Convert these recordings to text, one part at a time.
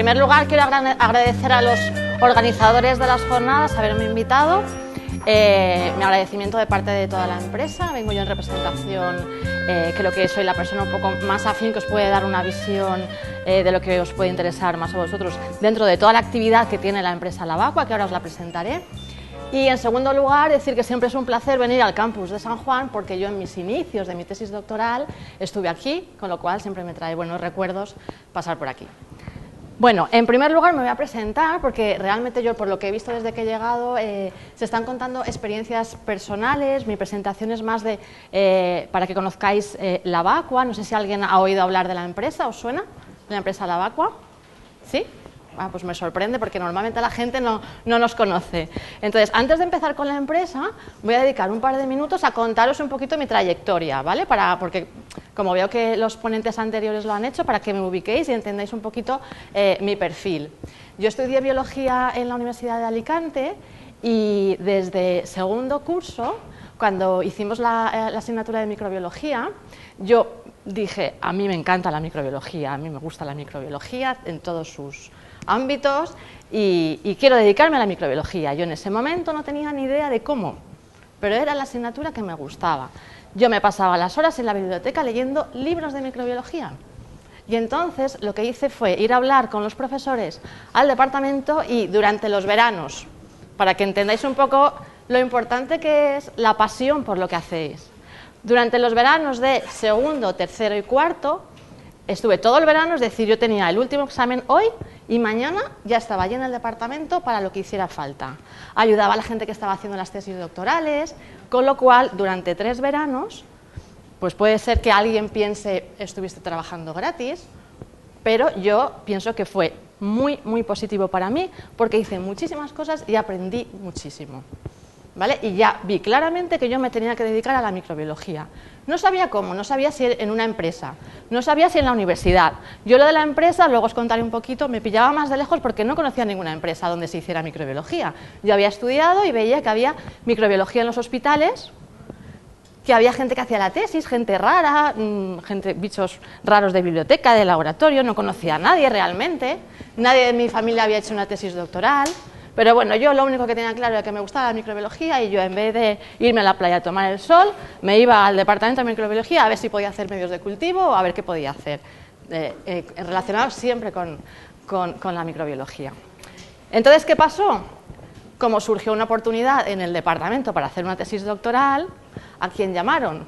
primer lugar, quiero agradecer a los organizadores de las jornadas haberme invitado. Mi agradecimiento de parte de toda la empresa. Vengo yo en representación, creo que soy la persona un poco más afín que os puede dar una visión de lo que os puede interesar más a vosotros dentro de toda la actividad que tiene la empresa Lavacua, que ahora os la presentaré. Y en segundo lugar, decir que siempre es un placer venir al campus de San Juan, porque yo en mis inicios de mi tesis doctoral estuve aquí, con lo cual siempre me trae buenos recuerdos pasar por aquí. Bueno, en primer lugar me voy a presentar porque realmente yo, por lo que he visto desde que he llegado, se están contando experiencias personales. Mi presentación es más para que conozcáis Lavacua. No sé si alguien ha oído hablar de la empresa, ¿os suena? ¿La empresa Lavacua? ¿Sí? Ah, pues me sorprende porque normalmente la gente no nos conoce. Entonces, antes de empezar con la empresa, voy a dedicar un par de minutos a contaros un poquito mi trayectoria, ¿vale? Porque como veo que los ponentes anteriores lo han hecho, para que me ubiquéis y entendáis un poquito mi perfil. Yo estudié biología en la Universidad de Alicante y desde segundo curso, cuando hicimos la asignatura de microbiología, yo dije, a mí me encanta la microbiología, a mí me gusta la microbiología en todos sus ámbitos y quiero dedicarme a la microbiología. Yo en ese momento no tenía ni idea de cómo, pero era la asignatura que me gustaba. Yo me pasaba las horas en la biblioteca leyendo libros de microbiología y entonces lo que hice fue ir a hablar con los profesores al departamento y durante los veranos, para que entendáis un poco lo importante que es la pasión por lo que hacéis. Durante los veranos de segundo, tercero y cuarto, estuve todo el verano, es decir, yo tenía el último examen hoy y mañana ya estaba allí en el departamento para lo que hiciera falta. Ayudaba a la gente que estaba haciendo las tesis doctorales, con lo cual, durante 3 veranos, pues puede ser que alguien piense, estuviste trabajando gratis, pero yo pienso que fue muy, muy positivo para mí, porque hice muchísimas cosas y aprendí muchísimo. ¿Vale? Y ya vi claramente que yo me tenía que dedicar a la microbiología. No sabía cómo, no sabía si en una empresa, no sabía si en la universidad. Yo lo de la empresa, luego os contaré un poquito, me pillaba más de lejos porque no conocía ninguna empresa donde se hiciera microbiología. Yo había estudiado y veía que había microbiología en los hospitales, que había gente que hacía la tesis, gente rara, bichos raros de biblioteca, de laboratorio, no conocía a nadie realmente, nadie de mi familia había hecho una tesis doctoral. Pero bueno, yo lo único que tenía claro era que me gustaba la microbiología y yo, en vez de irme a la playa a tomar el sol, me iba al departamento de microbiología a ver si podía hacer medios de cultivo o a ver qué podía hacer, relacionado siempre con la microbiología. Entonces, ¿qué pasó? Como surgió una oportunidad en el departamento para hacer una tesis doctoral, ¿a quién llamaron?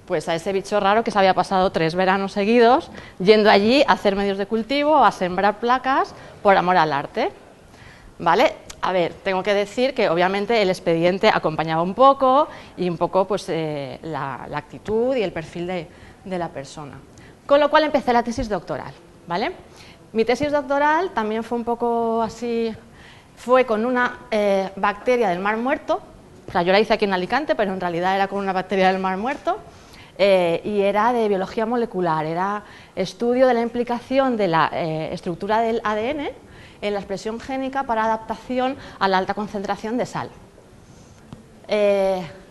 Pues a ese bicho raro que se había pasado 3 veranos seguidos yendo allí a hacer medios de cultivo, a sembrar placas por amor al arte. ¿Vale? A ver, tengo que decir que obviamente el expediente acompañaba un poco y un poco pues, la actitud y el perfil de la persona. Con lo cual empecé la tesis doctoral, ¿vale? Mi tesis doctoral también fue un poco así, fue con una bacteria del Mar Muerto, o sea, yo la hice aquí en Alicante, pero en realidad era con una bacteria del Mar Muerto, y era de biología molecular, era estudio de la implicación de la estructura del ADN en la expresión génica para adaptación a la alta concentración de sal.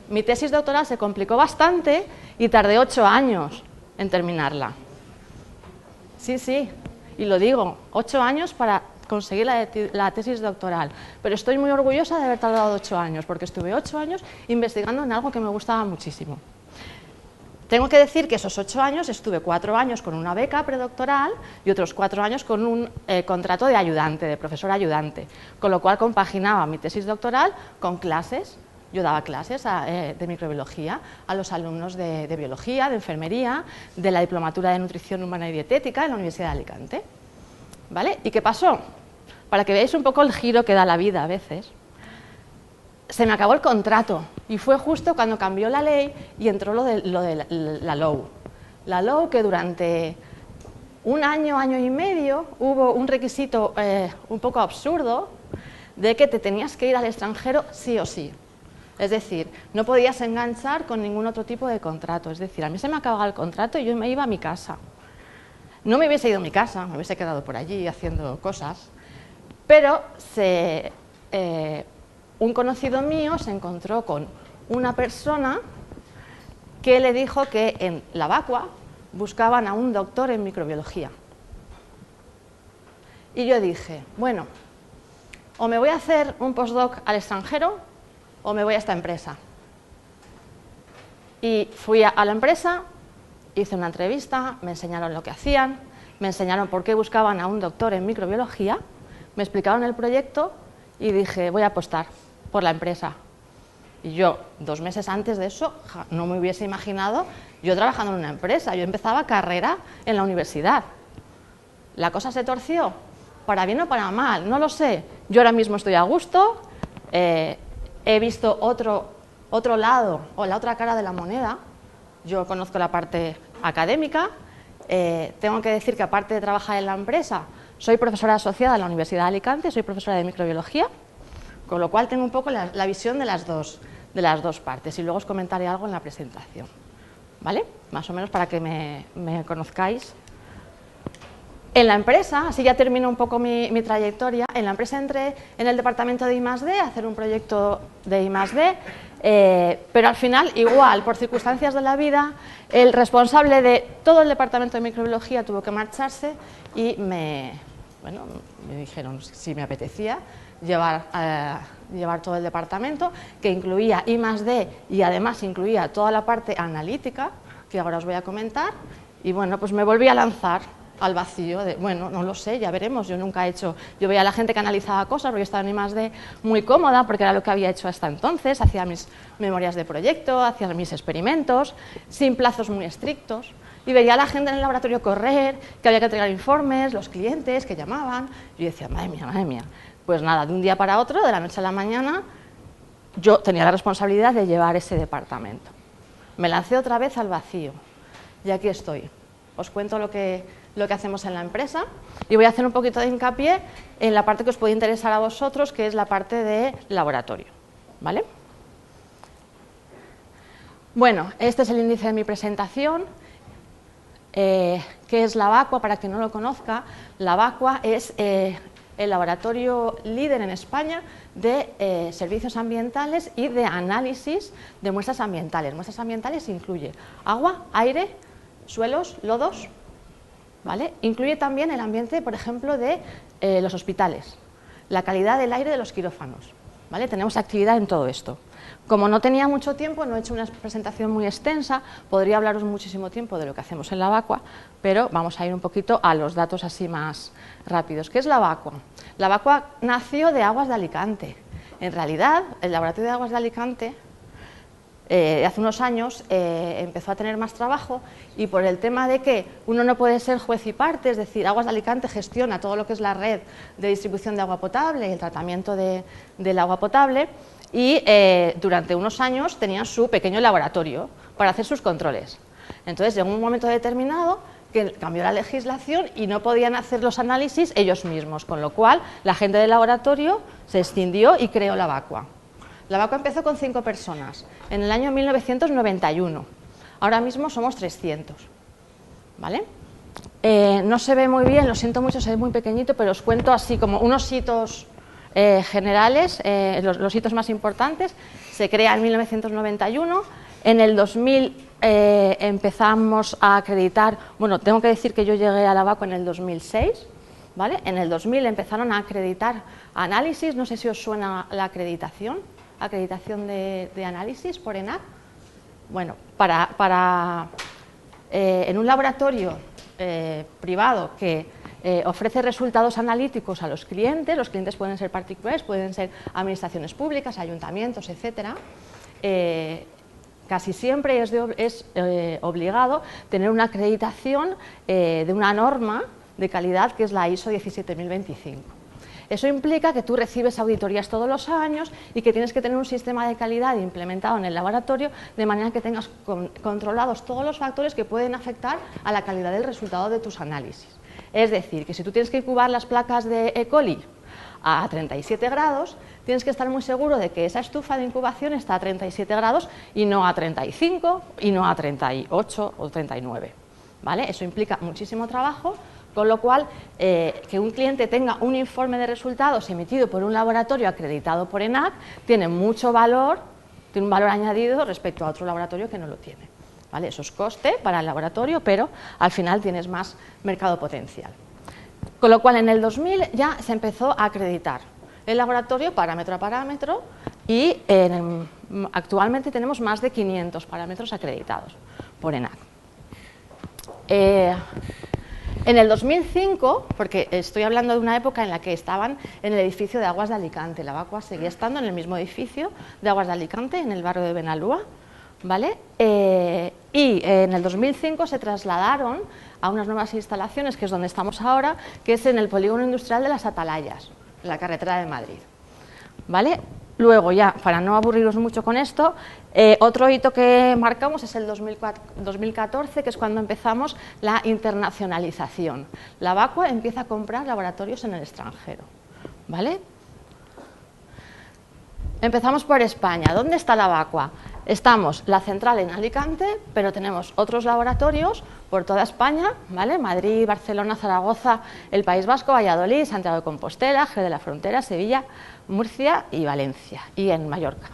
Mi tesis doctoral se complicó bastante y tardé 8 años en terminarla. Sí, sí, y lo digo, 8 años para conseguir la tesis doctoral, pero estoy muy orgullosa de haber tardado 8 años, porque estuve 8 años investigando en algo que me gustaba muchísimo. Tengo que decir que esos 8 años estuve 4 años con una beca predoctoral y otros 4 años con un contrato de ayudante, de profesor ayudante, con lo cual compaginaba mi tesis doctoral con clases. Yo daba clases de microbiología a los alumnos de biología, de enfermería, de la diplomatura de nutrición humana y dietética en la Universidad de Alicante. ¿Vale? ¿Y qué pasó? Para que veáis un poco el giro que da la vida a veces. Se me acabó el contrato y fue justo cuando cambió la ley y entró lo de la LOU. La LOU, que durante un año, año y medio, hubo un requisito un poco absurdo de que te tenías que ir al extranjero sí o sí. Es decir, no podías enganchar con ningún otro tipo de contrato. Es decir, a mí se me acababa el contrato y yo me iba a mi casa. No me hubiese ido a mi casa, me hubiese quedado por allí haciendo cosas, pero un conocido mío se encontró con una persona que le dijo que en Lavacua buscaban a un doctor en microbiología. Y yo dije, bueno, o me voy a hacer un postdoc al extranjero o me voy a esta empresa. Y fui a la empresa, hice una entrevista, me enseñaron lo que hacían, me enseñaron por qué buscaban a un doctor en microbiología, me explicaron el proyecto y dije, voy a apostar por la empresa. Y yo, 2 meses antes de eso, no me hubiese imaginado yo trabajando en una empresa. Yo empezaba carrera en la universidad. ¿La cosa se torció? ¿Para bien o para mal? No lo sé. Yo ahora mismo estoy a gusto, he visto otro lado o la otra cara de la moneda. Yo conozco la parte académica. Tengo que decir que aparte de trabajar en la empresa, soy profesora asociada en la Universidad de Alicante, soy profesora de microbiología, con lo cual tengo un poco la visión de las dos partes y luego os comentaré algo en la presentación, ¿vale? Más o menos para que me conozcáis. En la empresa, así ya termino un poco mi trayectoria, en la empresa entré en el departamento de I+D a hacer un proyecto de I+D, pero al final, igual, por circunstancias de la vida, el responsable de todo el departamento de microbiología tuvo que marcharse y me dijeron si me apetecía llevar todo el departamento, que incluía I+D y además incluía toda la parte analítica, que ahora os voy a comentar, y bueno, pues me volví a lanzar al vacío de, bueno, no lo sé, ya veremos, yo nunca he hecho, yo veía a la gente que analizaba cosas, porque yo estaba en I+D muy cómoda, porque era lo que había hecho hasta entonces, hacía mis memorias de proyecto, hacía mis experimentos, sin plazos muy estrictos, y veía a la gente en el laboratorio correr, que había que entregar informes, los clientes que llamaban, y yo decía, madre mía, pues nada, de un día para otro, de la noche a la mañana, yo tenía la responsabilidad de llevar ese departamento. Me lancé otra vez al vacío, y aquí estoy. Os cuento lo que hacemos en la empresa y voy a hacer un poquito de hincapié en la parte que os puede interesar a vosotros, que es la parte de laboratorio, ¿vale? Bueno, este es el índice de mi presentación. ¿Qué es la Vacua? Para quien no lo conozca, la Vacua es el laboratorio líder en España de servicios ambientales y de análisis de muestras ambientales. Muestras ambientales incluye agua, aire, suelos, lodos, ¿vale? Incluye también el ambiente, por ejemplo, de los hospitales, la calidad del aire de los quirófanos, ¿vale? Tenemos actividad en todo esto. Como no tenía mucho tiempo, no he hecho una presentación muy extensa, podría hablaros muchísimo tiempo de lo que hacemos en la Vacua, pero vamos a ir un poquito a los datos así más rápidos. ¿Qué es la Vacua? La Vacua nació de Aguas de Alicante. En realidad, el laboratorio de Aguas de Alicante hace unos años empezó a tener más trabajo y por el tema de que uno no puede ser juez y parte, es decir, Aguas de Alicante gestiona todo lo que es la red de distribución de agua potable y el tratamiento del agua potable y durante unos años tenían su pequeño laboratorio para hacer sus controles. Entonces llegó un momento determinado que cambió la legislación y no podían hacer los análisis ellos mismos, con lo cual la gente del laboratorio se escindió y creó la Vacua. La Vacua empezó con 5 personas, en el año 1991. Ahora mismo somos 300, ¿vale? No se ve muy bien, lo siento mucho, se ve muy pequeñito, pero os cuento así como unos hitos generales, los hitos más importantes. Se crea en 1991, en el 2000 empezamos a acreditar, bueno, tengo que decir que yo llegué a la Vacua en el 2006, ¿vale? En el 2000 empezaron a acreditar análisis, no sé si os suena la acreditación de análisis por ENAC. Bueno, en un laboratorio privado que ofrece resultados analíticos a los clientes pueden ser particulares, pueden ser administraciones públicas, ayuntamientos, etcétera, casi siempre es obligado tener una acreditación de una norma de calidad que es la ISO 17025. Eso implica que tú recibes auditorías todos los años y que tienes que tener un sistema de calidad implementado en el laboratorio de manera que tengas controlados todos los factores que pueden afectar a la calidad del resultado de tus análisis. Es decir, que si tú tienes que incubar las placas de E. coli a 37 grados, tienes que estar muy seguro de que esa estufa de incubación está a 37 grados y no a 35 y no a 38 o 39. ¿Vale? Eso implica muchísimo trabajo. Con lo cual, que un cliente tenga un informe de resultados emitido por un laboratorio acreditado por ENAC tiene mucho valor, tiene un valor añadido respecto a otro laboratorio que no lo tiene, ¿vale? Eso es coste para el laboratorio, pero al final tienes más mercado potencial. Con lo cual, en el 2000 ya se empezó a acreditar el laboratorio parámetro a parámetro y actualmente tenemos más de 500 parámetros acreditados por ENAC. En el 2005, porque estoy hablando de una época en la que estaban en el edificio de Aguas de Alicante, la Vacua seguía estando en el mismo edificio de Aguas de Alicante, en el barrio de Benalúa, ¿vale? Y en el 2005 se trasladaron a unas nuevas instalaciones, que es donde estamos ahora, que es en el polígono industrial de las Atalayas, en la carretera de Madrid, ¿vale? Luego ya, para no aburriros mucho con esto, otro hito que marcamos es el 2014, que es cuando empezamos la internacionalización. La Vacua empieza a comprar laboratorios en el extranjero, ¿vale? Empezamos por España. ¿Dónde está la Vacua? Estamos la central en Alicante, pero tenemos otros laboratorios por toda España, ¿vale? Madrid, Barcelona, Zaragoza, el País Vasco, Valladolid, Santiago de Compostela, Jerez de la Frontera, Sevilla, Murcia y Valencia, y en Mallorca,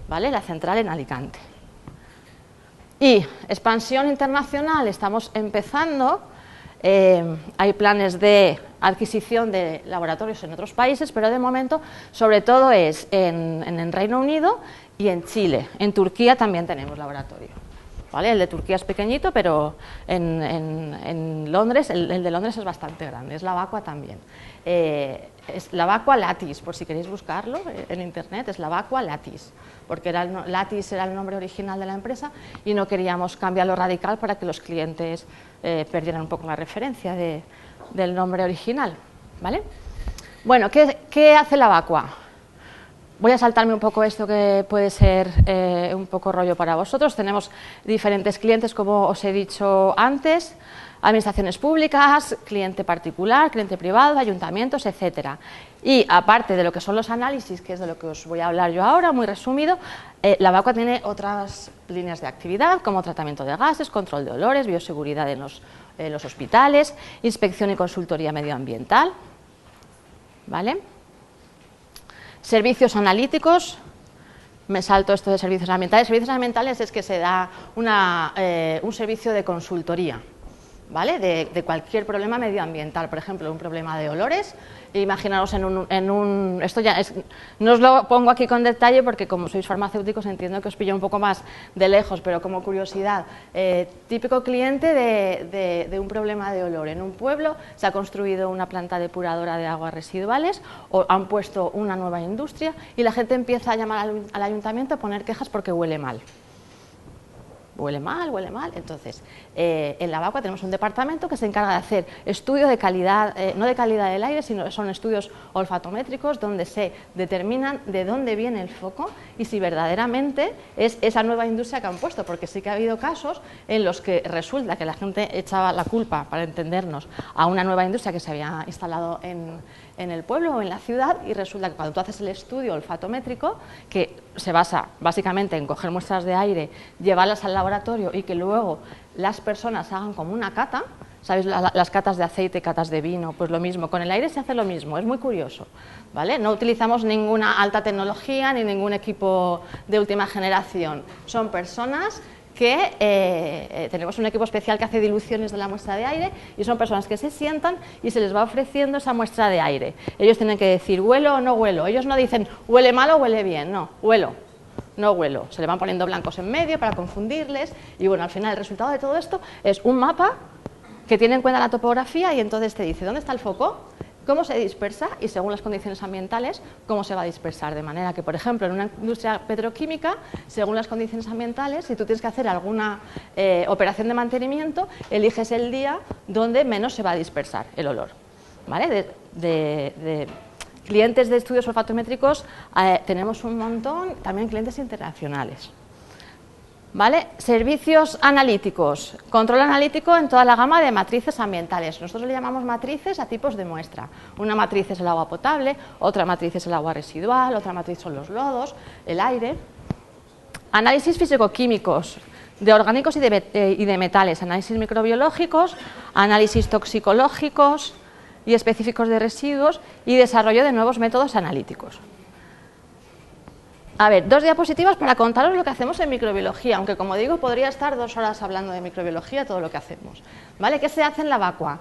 ¿vale? La central en Alicante. Y expansión internacional, estamos empezando. Hay planes de adquisición de laboratorios en otros países, pero de momento sobre todo es en Reino Unido y en Chile. En Turquía también tenemos laboratorio, ¿vale? El de Turquía es pequeñito, pero en Londres, el de Londres es bastante grande, es la Vacua también. Es la Vacua Lattice, por si queréis buscarlo en internet, es la Vacua Lattice, porque Lattice era el nombre original de la empresa y no queríamos cambiarlo radical para que los clientes perdieran un poco la referencia del nombre original, ¿vale? Bueno, ¿qué hace la Vacua? Voy a saltarme un poco esto que puede ser un poco rollo para vosotros. Tenemos diferentes clientes, como os he dicho antes, administraciones públicas, cliente particular, cliente privado, ayuntamientos, etcétera. Y aparte de lo que son los análisis, que es de lo que os voy a hablar yo ahora, muy resumido, la Vacua tiene otras líneas de actividad, como tratamiento de gases, control de olores, bioseguridad en los hospitales, inspección y consultoría medioambiental, ¿vale? Servicios analíticos, me salto esto de servicios ambientales. Servicios ambientales es que se da un servicio de consultoría, ¿vale? De cualquier problema medioambiental, por ejemplo, un problema de olores. Imaginaros esto ya es, no os lo pongo aquí con detalle porque como sois farmacéuticos entiendo que os pillo un poco más de lejos, pero como curiosidad, típico cliente de un problema de olor. En un pueblo se ha construido una planta depuradora de aguas residuales o han puesto una nueva industria y la gente empieza a llamar al ayuntamiento a poner quejas porque huele mal. Huele mal. Entonces, en la Vacua tenemos un departamento que se encarga de hacer estudios de calidad, no de calidad del aire, sino son estudios olfatométricos donde se determinan de dónde viene el foco y si verdaderamente es esa nueva industria que han puesto, porque sí que ha habido casos en los que resulta que la gente echaba la culpa, para entendernos, a una nueva industria que se había instalado en el pueblo o en la ciudad y resulta que cuando tú haces el estudio olfatométrico, que se basa básicamente en coger muestras de aire, llevarlas al laboratorio y que luego las personas hagan como una cata, ¿sabéis? Las catas de aceite, catas de vino, pues lo mismo, con el aire se hace lo mismo, es muy curioso, ¿vale? No utilizamos ninguna alta tecnología ni ningún equipo de última generación, son personas que tenemos un equipo especial que hace diluciones de la muestra de aire y son personas que se sientan y se les va ofreciendo esa muestra de aire. Ellos tienen que decir huelo o no huelo, ellos no dicen huele mal o huele bien, no, huelo, no huelo. Se le van poniendo blancos en medio para confundirles y bueno, al final el resultado de todo esto es un mapa que tiene en cuenta la topografía y entonces te dice dónde está el foco, cómo se dispersa y según las condiciones ambientales, cómo se va a dispersar. De manera que, por ejemplo, en una industria petroquímica, según las condiciones ambientales, si tú tienes que hacer alguna operación de mantenimiento, eliges el día donde menos se va a dispersar el olor, ¿vale? De clientes de estudios olfatométricos tenemos un montón, también clientes internacionales. ¿Vale? Servicios analíticos, control analítico en toda la gama de matrices ambientales. Nosotros le llamamos matrices a tipos de muestra. Una matriz es el agua potable, otra matriz es el agua residual, otra matriz son los lodos, el aire. Análisis físico-químicos de orgánicos y de metales, análisis microbiológicos, análisis toxicológicos y específicos de residuos y desarrollo de nuevos métodos analíticos. A ver, 2 diapositivas para contaros lo que hacemos en microbiología, aunque como digo podría estar 2 horas hablando de microbiología, todo lo que hacemos. ¿Vale? ¿Qué se hace en la Vacua?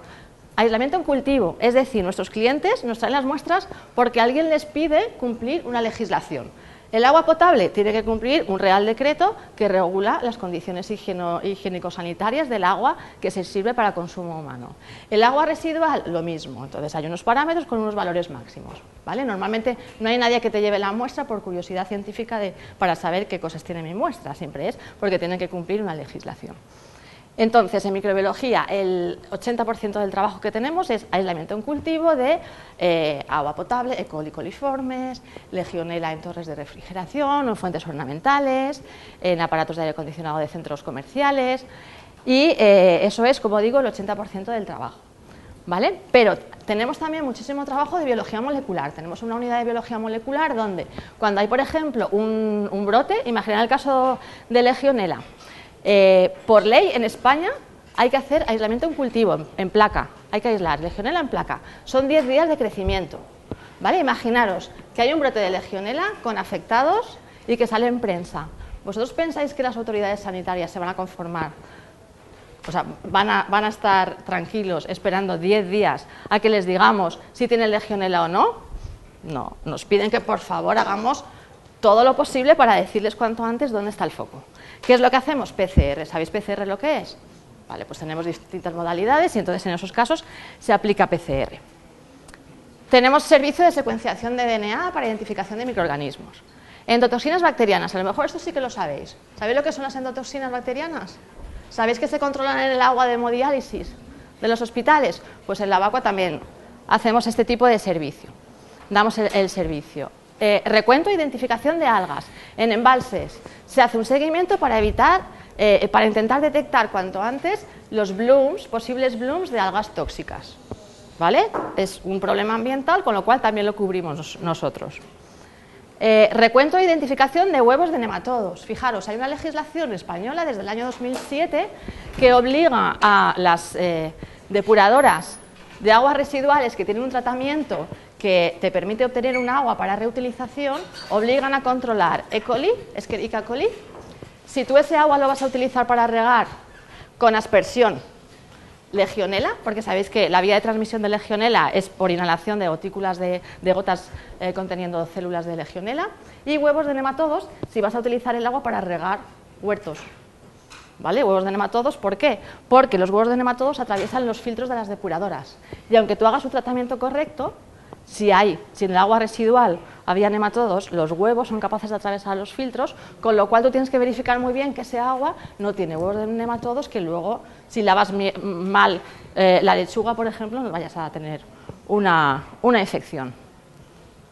aislamiento en cultivo, es decir, nuestros clientes nos traen las muestras porque alguien les pide cumplir una legislación. El agua potable tiene que cumplir un Real Decreto que regula las condiciones higiénico-sanitarias del agua que se sirve para consumo humano. El agua residual, lo mismo. Entonces hay unos parámetros con unos valores máximos, ¿vale? Normalmente no hay nadie que te lleve la muestra por curiosidad científica para saber qué cosas tiene mi muestra, siempre es porque tienen que cumplir una legislación. Entonces, en microbiología, el 80% del trabajo que tenemos es aislamiento en cultivo de agua potable, E. coli coliformes, legionela en torres de refrigeración, en fuentes ornamentales, en aparatos de aire acondicionado de centros comerciales, y eso es, como digo, el 80% del trabajo, ¿vale? Pero tenemos también muchísimo trabajo de biología molecular. Tenemos una unidad de biología molecular donde, cuando hay, por ejemplo, un brote, imaginad el caso de legionela. Por ley en España hay que hacer aislamiento en cultivo, en placa, hay que aislar legionela en placa, son 10 días de crecimiento, ¿vale? Imaginaros que hay un brote de legionela con afectados y que sale en prensa. ¿Vosotros pensáis que las autoridades sanitarias se van a conformar? O sea, van a estar tranquilos esperando 10 días a que les digamos si tienen legionela o no? No, nos piden que por favor hagamos todo lo posible para decirles cuanto antes dónde está el foco. ¿Qué es lo que hacemos? PCR. ¿Sabéis PCR lo que es? Vale, pues tenemos distintas modalidades y entonces en esos casos se aplica PCR. Tenemos servicio de secuenciación de DNA para identificación de microorganismos. Endotoxinas bacterianas, a lo mejor esto sí que lo sabéis. ¿Sabéis lo que son las endotoxinas bacterianas? ¿Sabéis que se controlan en el agua de hemodiálisis de los hospitales? Pues en la vacua también hacemos este tipo de servicio. Damos el servicio. Recuento e identificación de algas. En embalses se hace un seguimiento para intentar detectar cuanto antes los blooms, posibles blooms de algas tóxicas, ¿vale? Es un problema ambiental, con lo cual también lo cubrimos nosotros. Recuento e identificación de huevos de nematodos. Fijaros, hay una legislación española desde el año 2007 que obliga a las depuradoras de aguas residuales que tienen un tratamiento que te permite obtener un agua para reutilización, obligan a controlar E. coli, Escherichia coli. Si tú ese agua lo vas a utilizar para regar con aspersión, legionela, porque sabéis que la vía de transmisión de legionela es por inhalación de gotículas de gotas conteniendo células de legionela, y huevos de nematodos si vas a utilizar el agua para regar huertos. ¿Vale? Huevos de nematodos, ¿por qué? Porque los huevos de nematodos atraviesan los filtros de las depuradoras y aunque tú hagas un tratamiento correcto, si en el agua residual había nematodos, los huevos son capaces de atravesar los filtros, con lo cual tú tienes que verificar muy bien que ese agua no tiene huevos de nematodos, que luego, si lavas mal la lechuga, por ejemplo, no vayas a tener una infección.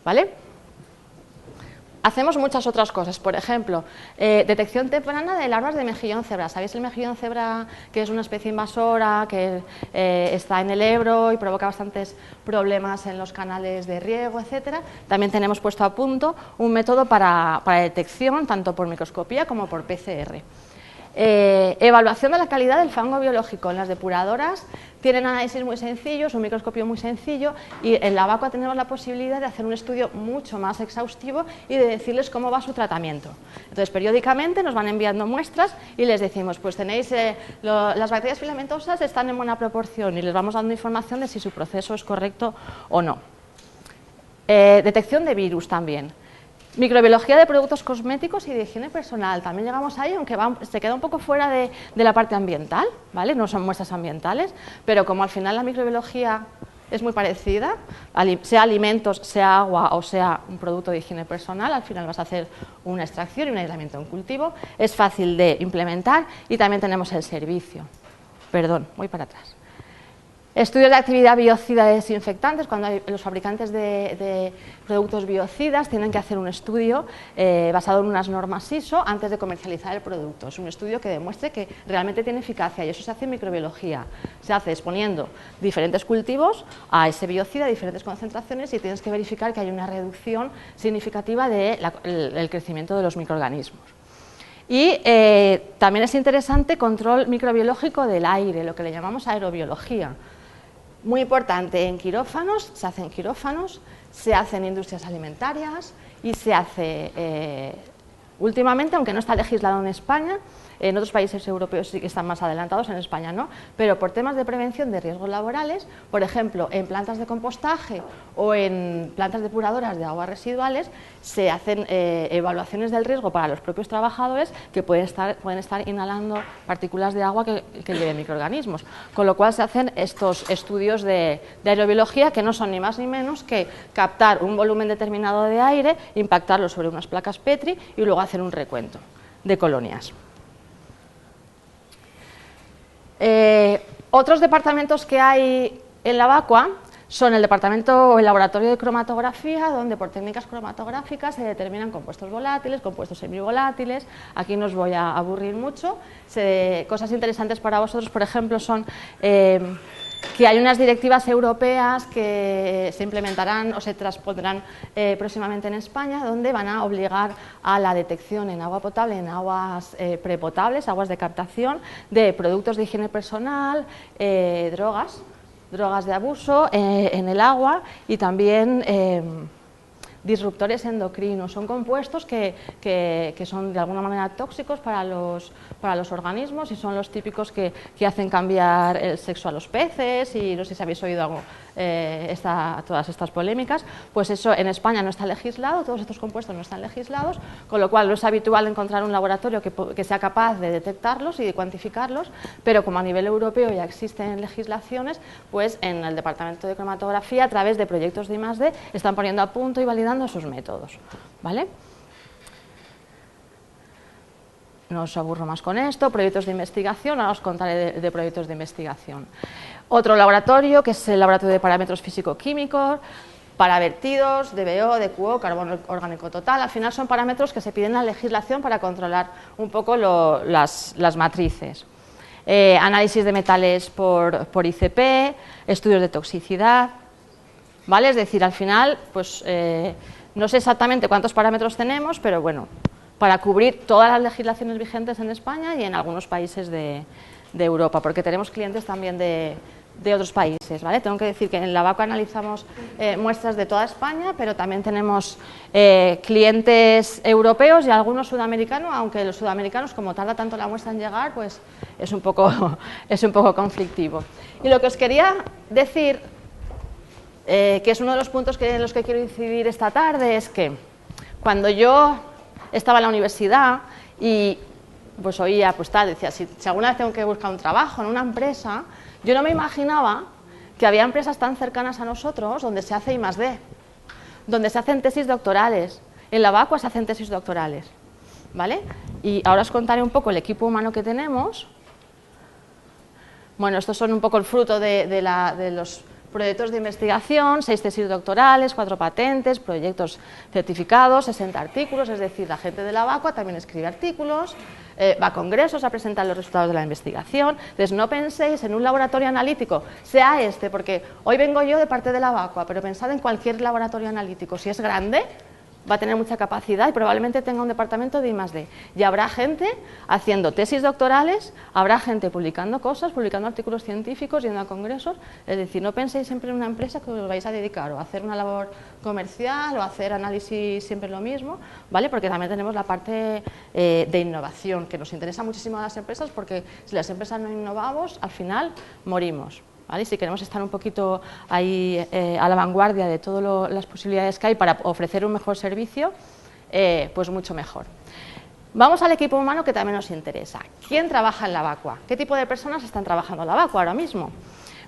¿Vale? Hacemos muchas otras cosas, por ejemplo, detección temprana de larvas de mejillón cebra. ¿Sabéis el mejillón cebra, que es una especie invasora, que está en el Ebro y provoca bastantes problemas en los canales de riego, etcétera? También tenemos puesto a punto un método para detección, tanto por microscopía como por PCR. Evaluación de la calidad del fango biológico. En las depuradoras tienen análisis muy sencillos, un microscopio muy sencillo, y en la vacua tenemos la posibilidad de hacer un estudio mucho más exhaustivo y de decirles cómo va su tratamiento. Entonces, periódicamente nos van enviando muestras y les decimos, pues tenéis las bacterias filamentosas están en buena proporción, y les vamos dando información de si su proceso es correcto o no. Detección de virus también. Microbiología de productos cosméticos y de higiene personal. También llegamos ahí, aunque se queda un poco fuera de la parte ambiental, ¿vale? No son muestras ambientales, pero como al final la microbiología es muy parecida, sea alimentos, sea agua o sea un producto de higiene personal, al final vas a hacer una extracción y un aislamiento en cultivo, es fácil de implementar, y también tenemos el servicio. Perdón, voy para atrás. Estudios de actividad biocida de desinfectantes. Cuando los fabricantes de productos biocidas tienen que hacer un estudio basado en unas normas ISO antes de comercializar el producto. Es un estudio que demuestre que realmente tiene eficacia, y eso se hace en microbiología. Se hace exponiendo diferentes cultivos a ese biocida a diferentes concentraciones, y tienes que verificar que hay una reducción significativa del crecimiento de los microorganismos. Y también es interesante control microbiológico del aire, lo que le llamamos aerobiología. Muy importante, en quirófanos, se hace en quirófanos, se hace en industrias alimentarias y se hace últimamente, aunque no está legislado en España, En otros países europeos sí que están más adelantados, en España no, pero por temas de prevención de riesgos laborales, por ejemplo, en plantas de compostaje o en plantas depuradoras de aguas residuales, se hacen evaluaciones del riesgo para los propios trabajadores que pueden estar inhalando partículas de agua que lleven microorganismos, con lo cual se hacen estos estudios de aerobiología que no son ni más ni menos que captar un volumen determinado de aire, impactarlo sobre unas placas Petri y luego hacer un recuento de colonias. Otros departamentos que hay en la vacua son el departamento o el laboratorio de cromatografía, donde por técnicas cromatográficas se determinan compuestos volátiles, compuestos semivolátiles. Aquí no os voy a aburrir mucho. Cosas interesantes para vosotros, por ejemplo, son que hay unas directivas europeas que se implementarán o se transpondrán próximamente en España, donde van a obligar a la detección en agua potable, en aguas prepotables, aguas de captación, de productos de higiene personal, drogas de abuso en el agua y también disruptores endocrinos. Son compuestos que son de alguna manera tóxicos para los organismos y son los típicos que hacen cambiar el sexo a los peces, y no sé si habéis oído algo, todas estas polémicas. Pues eso en España no está legislado, todos estos compuestos no están legislados, con lo cual no es habitual encontrar un laboratorio que sea capaz de detectarlos y de cuantificarlos, pero como a nivel europeo ya existen legislaciones, pues en el departamento de cromatografía, a través de proyectos de I+D, están poniendo a punto y validando esos métodos, ¿vale? No os aburro más con esto. Proyectos de investigación, ahora os contaré de proyectos de investigación. Otro laboratorio, que es el laboratorio de parámetros físico-químicos, para vertidos, DBO, DQO, carbono orgánico total. Al final son parámetros que se piden en la legislación para controlar un poco las matrices. Análisis de metales por ICP, estudios de toxicidad, ¿vale? Es decir, al final, pues no sé exactamente cuántos parámetros tenemos, pero bueno, para cubrir todas las legislaciones vigentes en España y en algunos países de Europa, porque tenemos clientes también de otros países, ¿vale? Tengo que decir que en la vacua analizamos muestras de toda España, pero también tenemos clientes europeos y algunos sudamericanos, aunque los sudamericanos, como tarda tanto la muestra en llegar, pues es un poco conflictivo. Y lo que os quería decir, que es uno de los puntos en los que quiero incidir esta tarde, es que cuando yo estaba en la universidad y pues oía, pues tal, decía, si alguna vez tengo que buscar un trabajo en una empresa, yo no me imaginaba que había empresas tan cercanas a nosotros donde se hace I+D, donde se hacen tesis doctorales. En la vacua se hacen tesis doctorales, ¿vale? Y ahora os contaré un poco el equipo humano que tenemos. Bueno, estos son un poco el fruto de los proyectos de investigación, 6 tesis doctorales, 4 patentes, proyectos certificados, 60 artículos, es decir, la gente de la vacua también escribe artículos, va a congresos a presentar los resultados de la investigación. Entonces no penséis en un laboratorio analítico, sea este, porque hoy vengo yo de parte de la vacua, pero pensad en cualquier laboratorio analítico, si es grande, va a tener mucha capacidad y probablemente tenga un departamento de I+D. Y habrá gente haciendo tesis doctorales, habrá gente publicando cosas, publicando artículos científicos, yendo a congresos. Es decir, no penséis siempre en una empresa que os vais a dedicar o a hacer una labor comercial o a hacer análisis siempre lo mismo, ¿vale? Porque también tenemos la parte de innovación, que nos interesa muchísimo a las empresas, porque si las empresas no innovamos, al final morimos. ¿Vale? Si queremos estar un poquito ahí a la vanguardia de todas las posibilidades que hay para ofrecer un mejor servicio, pues mucho mejor. Vamos al equipo humano, que también nos interesa. ¿Quién trabaja en la vacua? ¿Qué tipo de personas están trabajando en la vacua ahora mismo?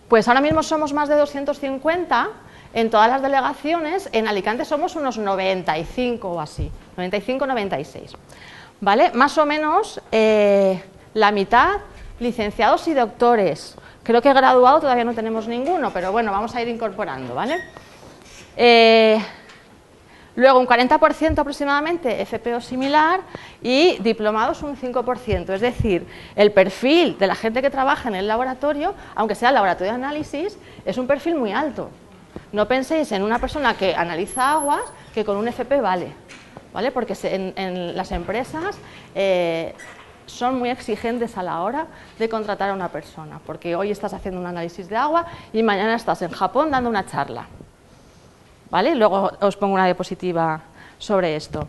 Pues ahora mismo somos más de 250 en todas las delegaciones. En Alicante somos unos 95 o así, 95-96. ¿Vale? Más o menos la mitad licenciados y doctores. Creo que graduado todavía no tenemos ninguno, pero bueno, vamos a ir incorporando, ¿vale? Luego un 40% aproximadamente FP o similar y diplomados un 5%, es decir, el perfil de la gente que trabaja en el laboratorio, aunque sea el laboratorio de análisis, es un perfil muy alto. No penséis en una persona que analiza aguas que con un FP vale, ¿vale? Porque en las empresas son muy exigentes a la hora de contratar a una persona, porque hoy estás haciendo un análisis de agua y mañana estás en Japón dando una charla, ¿vale? Luego os pongo una diapositiva sobre esto.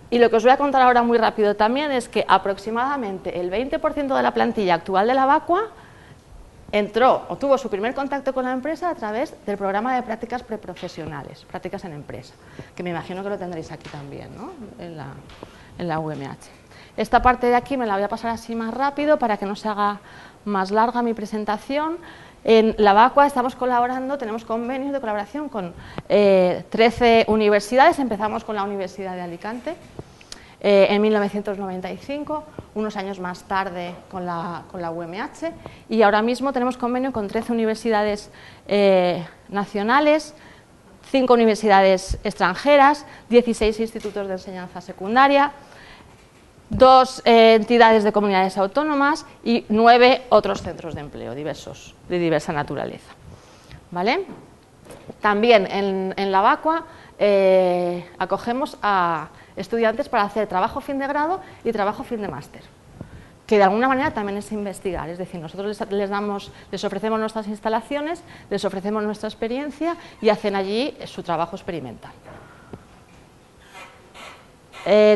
Y lo que os voy a contar ahora muy rápido también es que aproximadamente el 20% de la plantilla actual de la Vacua entró o tuvo su primer contacto con la empresa a través del programa de prácticas preprofesionales, prácticas en empresa, que me imagino que lo tendréis aquí también, ¿no? en la UMH. Esta parte de aquí me la voy a pasar así más rápido para que no se haga más larga mi presentación. En la Vacua estamos colaborando, tenemos convenios de colaboración con 13 universidades. Empezamos con la Universidad de Alicante en 1995, unos años más tarde con la UMH, y ahora mismo tenemos convenio con 13 universidades nacionales, 5 universidades extranjeras, 16 institutos de enseñanza secundaria, 2 entidades de comunidades autónomas y 9 otros centros de empleo diversos, de diversa naturaleza. ¿Vale? También en la Vacua acogemos a estudiantes para hacer trabajo fin de grado y trabajo fin de máster, que de alguna manera también es investigar, es decir, nosotros les ofrecemos nuestras instalaciones, les ofrecemos nuestra experiencia y hacen allí su trabajo experimental.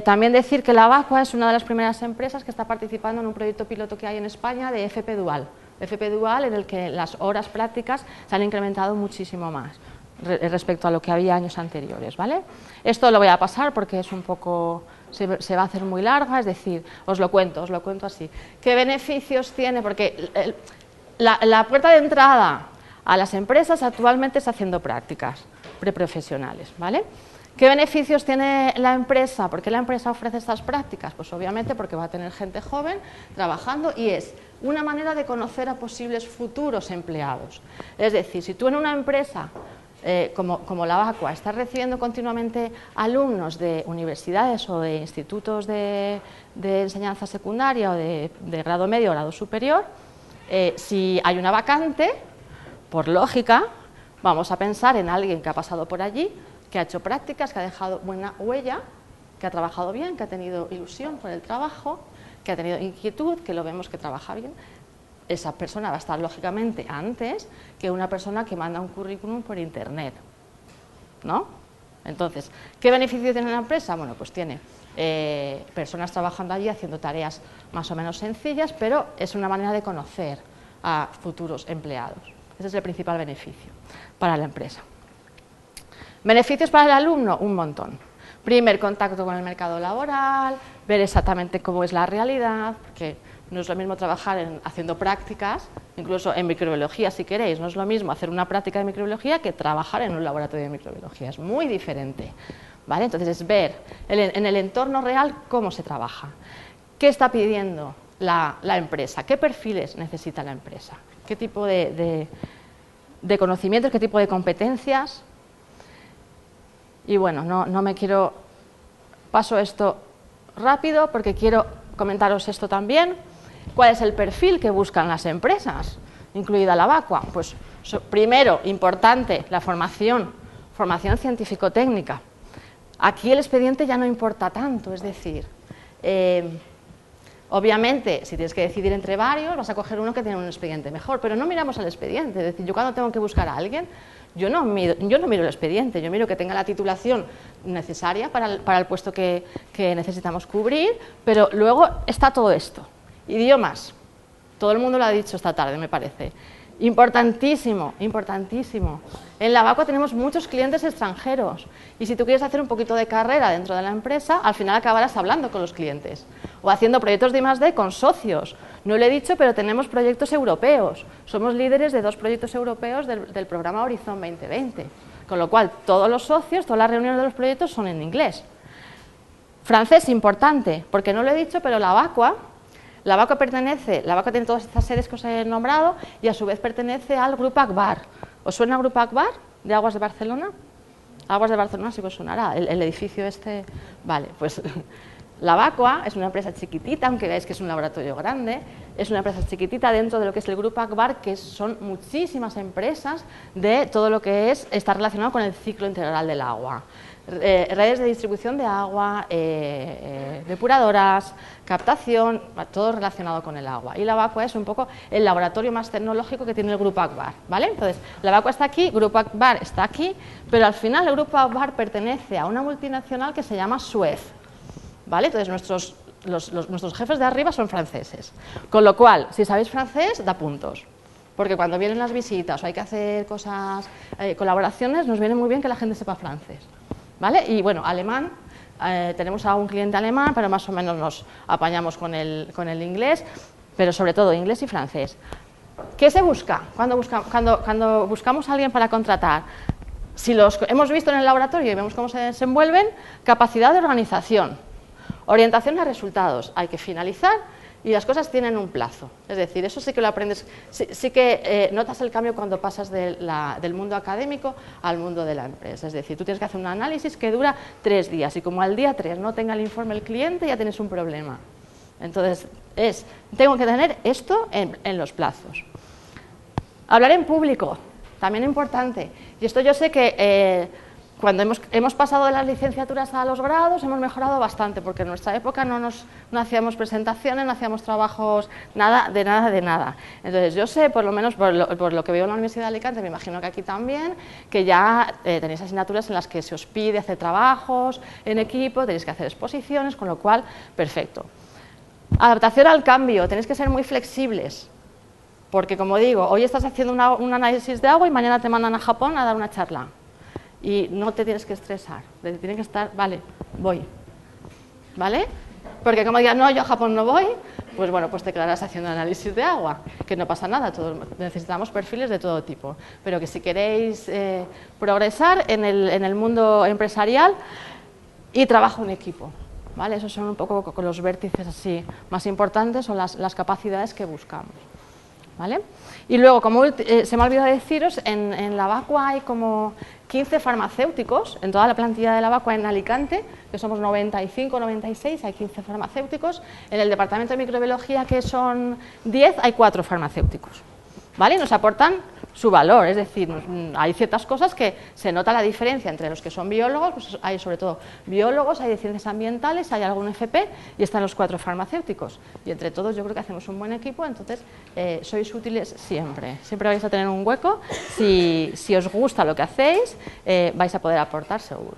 También decir que la Vacua es una de las primeras empresas que está participando en un proyecto piloto que hay en España de FP Dual. FP Dual, en el que las horas prácticas se han incrementado muchísimo más respecto a lo que había años anteriores, ¿vale? Esto lo voy a pasar porque es un poco, se va a hacer muy larga, es decir, os lo cuento así. ¿Qué beneficios tiene? Porque la puerta de entrada a las empresas actualmente es haciendo prácticas preprofesionales, ¿vale? ¿Qué beneficios tiene la empresa? ¿Por qué la empresa ofrece estas prácticas? Pues obviamente porque va a tener gente joven trabajando y es una manera de conocer a posibles futuros empleados. Es decir, si tú en una empresa como la Vacua estás recibiendo continuamente alumnos de universidades o de institutos de enseñanza secundaria o de grado medio o grado superior, si hay una vacante, por lógica, vamos a pensar en alguien que ha pasado por allí, que ha hecho prácticas, que ha dejado buena huella, que ha trabajado bien, que ha tenido ilusión por el trabajo, que ha tenido inquietud, que lo vemos que trabaja bien. Esa persona va a estar lógicamente antes que una persona que manda un currículum por internet, ¿no? Entonces, ¿qué beneficio tiene la empresa? Bueno, pues tiene personas trabajando allí haciendo tareas más o menos sencillas, pero es una manera de conocer a futuros empleados. Ese es el principal beneficio para la empresa. ¿Beneficios para el alumno? Un montón. Primer contacto con el mercado laboral, ver exactamente cómo es la realidad, porque no es lo mismo trabajar haciendo prácticas, incluso en microbiología si queréis, no es lo mismo hacer una práctica de microbiología que trabajar en un laboratorio de microbiología, es muy diferente, ¿vale? Entonces es ver en el entorno real cómo se trabaja, qué está pidiendo la empresa, qué perfiles necesita la empresa, qué tipo de conocimientos, qué tipo de competencias. Y bueno, no me quiero, paso esto rápido porque quiero comentaros esto también. ¿Cuál es el perfil que buscan las empresas, incluida la Vacua? Pues primero, importante, la formación científico-técnica. Aquí el expediente ya no importa tanto, es decir, obviamente, si tienes que decidir entre varios, vas a coger uno que tiene un expediente mejor, pero no miramos al expediente, es decir, yo cuando tengo que buscar a alguien, yo no miro el expediente, yo miro que tenga la titulación necesaria para el puesto que necesitamos cubrir, pero luego está todo esto. Idiomas, todo el mundo lo ha dicho esta tarde, me parece. Importantísimo, importantísimo. En la Vacua tenemos muchos clientes extranjeros y si tú quieres hacer un poquito de carrera dentro de la empresa, al final acabarás hablando con los clientes o haciendo proyectos de I+D con socios. No lo he dicho, pero tenemos proyectos europeos. Somos líderes de 2 proyectos europeos del programa Horizon 2020, con lo cual todos los socios, todas las reuniones de los proyectos son en inglés. Francés, importante, porque no lo he dicho, pero la Vacua tiene todas estas sedes que os he nombrado y a su vez pertenece al Grupo Agbar. ¿Os suena el Grupo Agbar de Aguas de Barcelona? Aguas de Barcelona sí que os sonará, el edificio este. Vale, pues la Vacua es una empresa chiquitita, aunque veáis que es un laboratorio grande, es una empresa chiquitita dentro de lo que es el Grupo Agbar, que son muchísimas empresas de todo lo que está relacionado con el ciclo integral del agua. Redes de distribución de agua, depuradoras, captación, todo relacionado con el agua. Y la Vacua es un poco el laboratorio más tecnológico que tiene el Grupo Agbar, ¿vale? Entonces, la Vacua está aquí, Grupo Agbar está aquí, pero al final el Grupo Agbar pertenece a una multinacional que se llama Suez. ¿vale? Entonces nuestros jefes de arriba son franceses, con lo cual, si sabéis francés, da puntos, porque cuando vienen las visitas o hay que hacer cosas, colaboraciones, nos viene muy bien que la gente sepa francés, ¿vale? Y bueno, alemán, tenemos a un cliente alemán, pero más o menos nos apañamos con el inglés, pero sobre todo inglés y francés. ¿Qué se busca cuando buscamos a alguien para contratar? Si los hemos visto en el laboratorio y vemos cómo se desenvuelven, capacidad de organización, orientación a resultados, hay que finalizar y las cosas tienen un plazo. Es decir, eso sí que lo aprendes, sí que notas el cambio cuando pasas del mundo académico al mundo de la empresa. Es decir, tú tienes que hacer un análisis que dura 3 días y como al día 3 no tenga el informe el cliente, ya tienes un problema. Entonces, tengo que tener esto en los plazos. Hablar en público, también importante. Y esto yo sé que cuando hemos pasado de las licenciaturas a los grados hemos mejorado bastante, porque en nuestra época no hacíamos presentaciones, no hacíamos trabajos, nada. Entonces yo sé, por lo menos por lo que veo en la Universidad de Alicante, me imagino que aquí también, que ya tenéis asignaturas en las que se os pide hacer trabajos en equipo, tenéis que hacer exposiciones, con lo cual, perfecto. Adaptación al cambio, tenéis que ser muy flexibles, porque como digo, hoy estás haciendo un análisis de agua y mañana te mandan a Japón a dar una charla. Y no te tienes que estresar, tienes que estar, vale, voy, ¿vale? Porque como digas, no, yo a Japón no voy, pues bueno, pues te quedarás haciendo análisis de agua, que no pasa nada, necesitamos perfiles de todo tipo, pero que si queréis progresar en el mundo empresarial y trabajo en equipo, ¿vale? Esos son un poco los vértices así más importantes o las capacidades que buscamos, ¿vale? Y luego, como se me ha olvidado deciros, en la Vacua hay como 15 farmacéuticos, en toda la plantilla de la Vacua en Alicante, que somos 95, 96, hay 15 farmacéuticos. En el departamento de microbiología, que son 10, hay 4 farmacéuticos, ¿vale? Nos aportan su valor, es decir, hay ciertas cosas que se nota la diferencia entre los que son biólogos, pues hay sobre todo biólogos, hay de ciencias ambientales, hay algún FP y están los 4 farmacéuticos. Y entre todos yo creo que hacemos un buen equipo, entonces sois útiles siempre vais a tener un hueco, si os gusta lo que hacéis, vais a poder aportar seguro.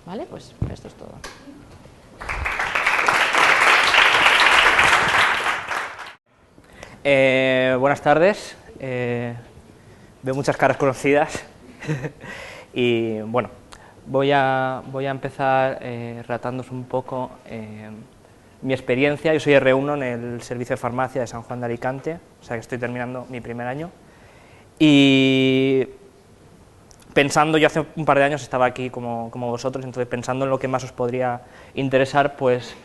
¿Vale? Pues esto es todo. Buenas tardes. Veo muchas caras conocidas y bueno, voy a empezar relatándoos un poco mi experiencia. Yo soy R1 en el Servicio de Farmacia de San Juan de Alicante, o sea que estoy terminando mi primer año. Y pensando, yo hace un par de años estaba aquí como vosotros, entonces pensando en lo que más os podría interesar, pues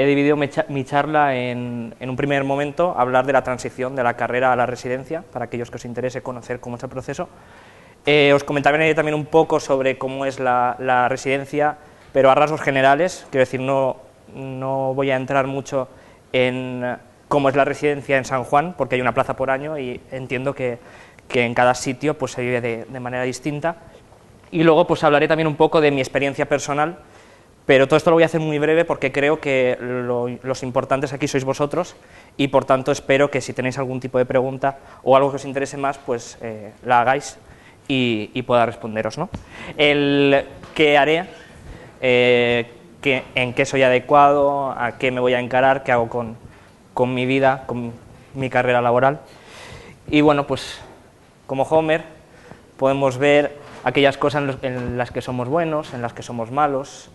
he dividido mi charla en un primer momento, hablar de la transición de la carrera a la residencia, para aquellos que os interese conocer cómo es el proceso. Os comentaré también un poco sobre cómo es la residencia, pero a rasgos generales, quiero decir, no voy a entrar mucho en cómo es la residencia en San Juan, porque hay una plaza por año y entiendo que en cada sitio pues, se vive de manera distinta. Y luego pues hablaré también un poco de mi experiencia personal, pero todo esto lo voy a hacer muy breve porque creo que los importantes aquí sois vosotros y por tanto espero que si tenéis algún tipo de pregunta o algo que os interese más, pues la hagáis y pueda responderos, ¿no? El qué haré, en qué soy adecuado, a qué me voy a encarar, qué hago con mi vida, con mi carrera laboral. Y bueno, pues como Homer podemos ver aquellas cosas en las que somos buenos, en las que somos malos,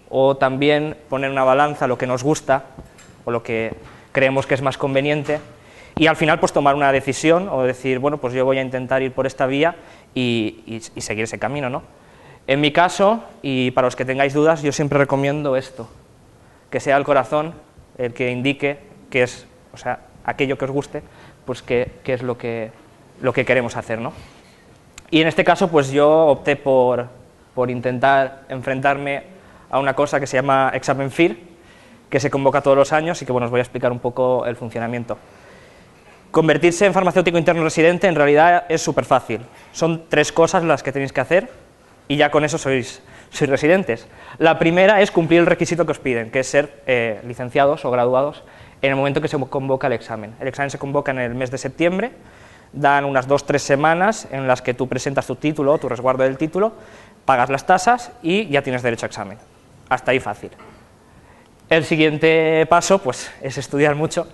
o también poner una balanza lo que nos gusta o lo que creemos que es más conveniente y al final pues tomar una decisión o decir, bueno, pues yo voy a intentar ir por esta vía y seguir ese camino, ¿no? En mi caso, y para los que tengáis dudas, yo siempre recomiendo esto, que sea el corazón el que indique qué es, o sea, aquello que os guste, pues qué es lo que queremos hacer, ¿no? Y en este caso, pues yo opté por intentar enfrentarme a una cosa que se llama Examen FIR, que se convoca todos los años y que bueno, os voy a explicar un poco el funcionamiento. Convertirse en farmacéutico interno residente en realidad es súper fácil. Son 3 cosas las que tenéis que hacer y ya con eso sois residentes. La primera es cumplir el requisito que os piden, que es ser licenciados o graduados en el momento que se convoca el examen. El examen se convoca en el mes de septiembre, dan unas 2-3 semanas en las que tú presentas tu título, tu resguardo del título, pagas las tasas y ya tienes derecho a examen. Hasta ahí fácil. El siguiente paso pues, es estudiar mucho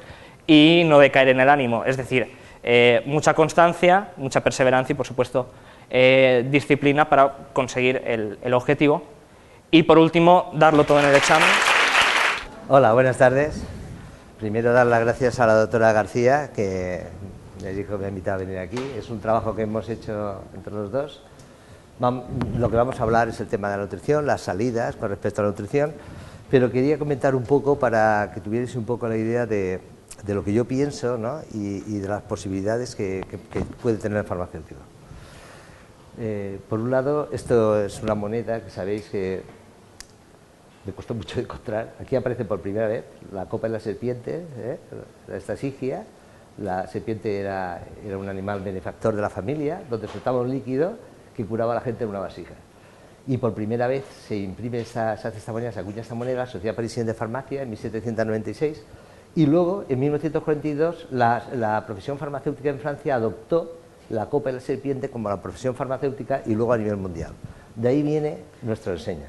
y no decaer en el ánimo, es decir, mucha constancia, mucha perseverancia y, por supuesto, disciplina para conseguir el objetivo. Y, por último, darlo todo en el examen. Hola, buenas tardes. Primero, dar las gracias a la doctora García, que me dijo que me ha invitado a venir aquí. Es un trabajo que hemos hecho entre los dos. Lo que vamos a hablar es el tema de la nutrición, las salidas con respecto a la nutrición, pero quería comentar un poco para que tuvierais un poco la idea de lo que yo pienso, ¿no? y de las posibilidades que puede tener el farmacéutico. Por un lado, esto es una moneda que sabéis que me costó mucho encontrar. Aquí aparece por primera vez la copa de la serpiente, la estasigia. La serpiente era un animal benefactor de la familia, donde soltaba un líquido que curaba a la gente en una vasija. Y por primera vez se hace esta moneda, se acuña esta moneda, la Sociedad Parisienne de Farmacia, en 1796, y luego, en 1942, la profesión farmacéutica en Francia adoptó la copa de la serpiente como la profesión farmacéutica y luego a nivel mundial. De ahí viene nuestra enseña.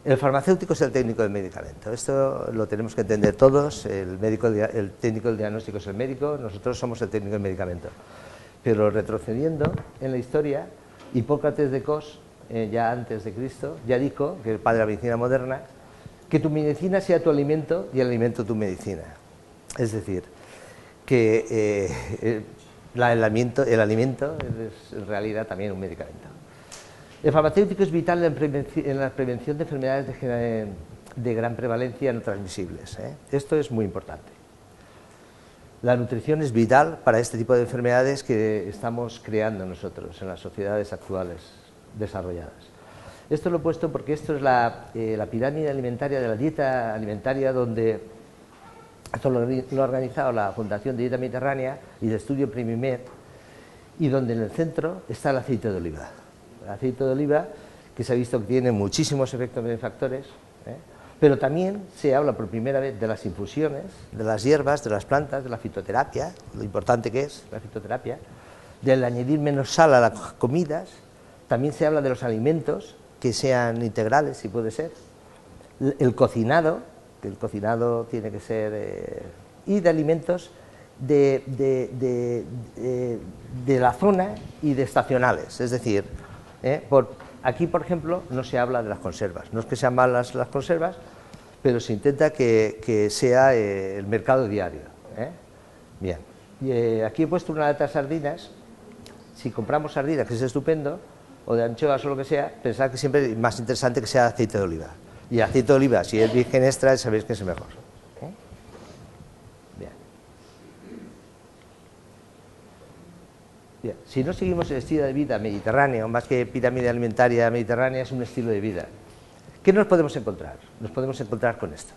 El farmacéutico es el técnico del medicamento, esto lo tenemos que entender todos. El técnico del diagnóstico es el médico, nosotros somos el técnico del medicamento. Pero retrocediendo en la historia, Hipócrates de Cos, ya antes de Cristo, ya dijo, que es el padre de la medicina moderna, que tu medicina sea tu alimento y el alimento tu medicina. Es decir, que el alimento es en realidad también un medicamento. El farmacéutico es vital en la prevención de enfermedades de gran prevalencia no transmisibles. Esto es muy importante. La nutrición es vital para este tipo de enfermedades que estamos creando nosotros en las sociedades actuales desarrolladas. Esto lo he puesto porque esto es la pirámide alimentaria de la dieta alimentaria, donde esto lo ha organizado la Fundación de Dieta Mediterránea y de Estudio Primimed, y donde en el centro está el aceite de oliva. El aceite de oliva, que se ha visto que tiene muchísimos efectos benefactores, pero también se habla por primera vez de las infusiones, de las hierbas, de las plantas, de la fitoterapia, lo importante que es la fitoterapia, del añadir menos sal a las comidas. También se habla de los alimentos que sean integrales, si puede ser, el cocinado, que el cocinado tiene que ser, y de alimentos de la zona y de estacionales, es decir, aquí, por ejemplo, no se habla de las conservas. No es que sean malas las conservas, pero se intenta que sea el mercado diario. Bien. Y, aquí he puesto una lata de sardinas. Si compramos sardinas, que es estupendo, o de anchoas o lo que sea, pensad que siempre es más interesante que sea aceite de oliva. Y el aceite de oliva, si es virgen extra, sabéis que es el mejor. Bien, si no seguimos el estilo de vida mediterráneo, más que pirámide alimentaria mediterránea, es un estilo de vida. ¿Qué nos podemos encontrar? Nos podemos encontrar con esto.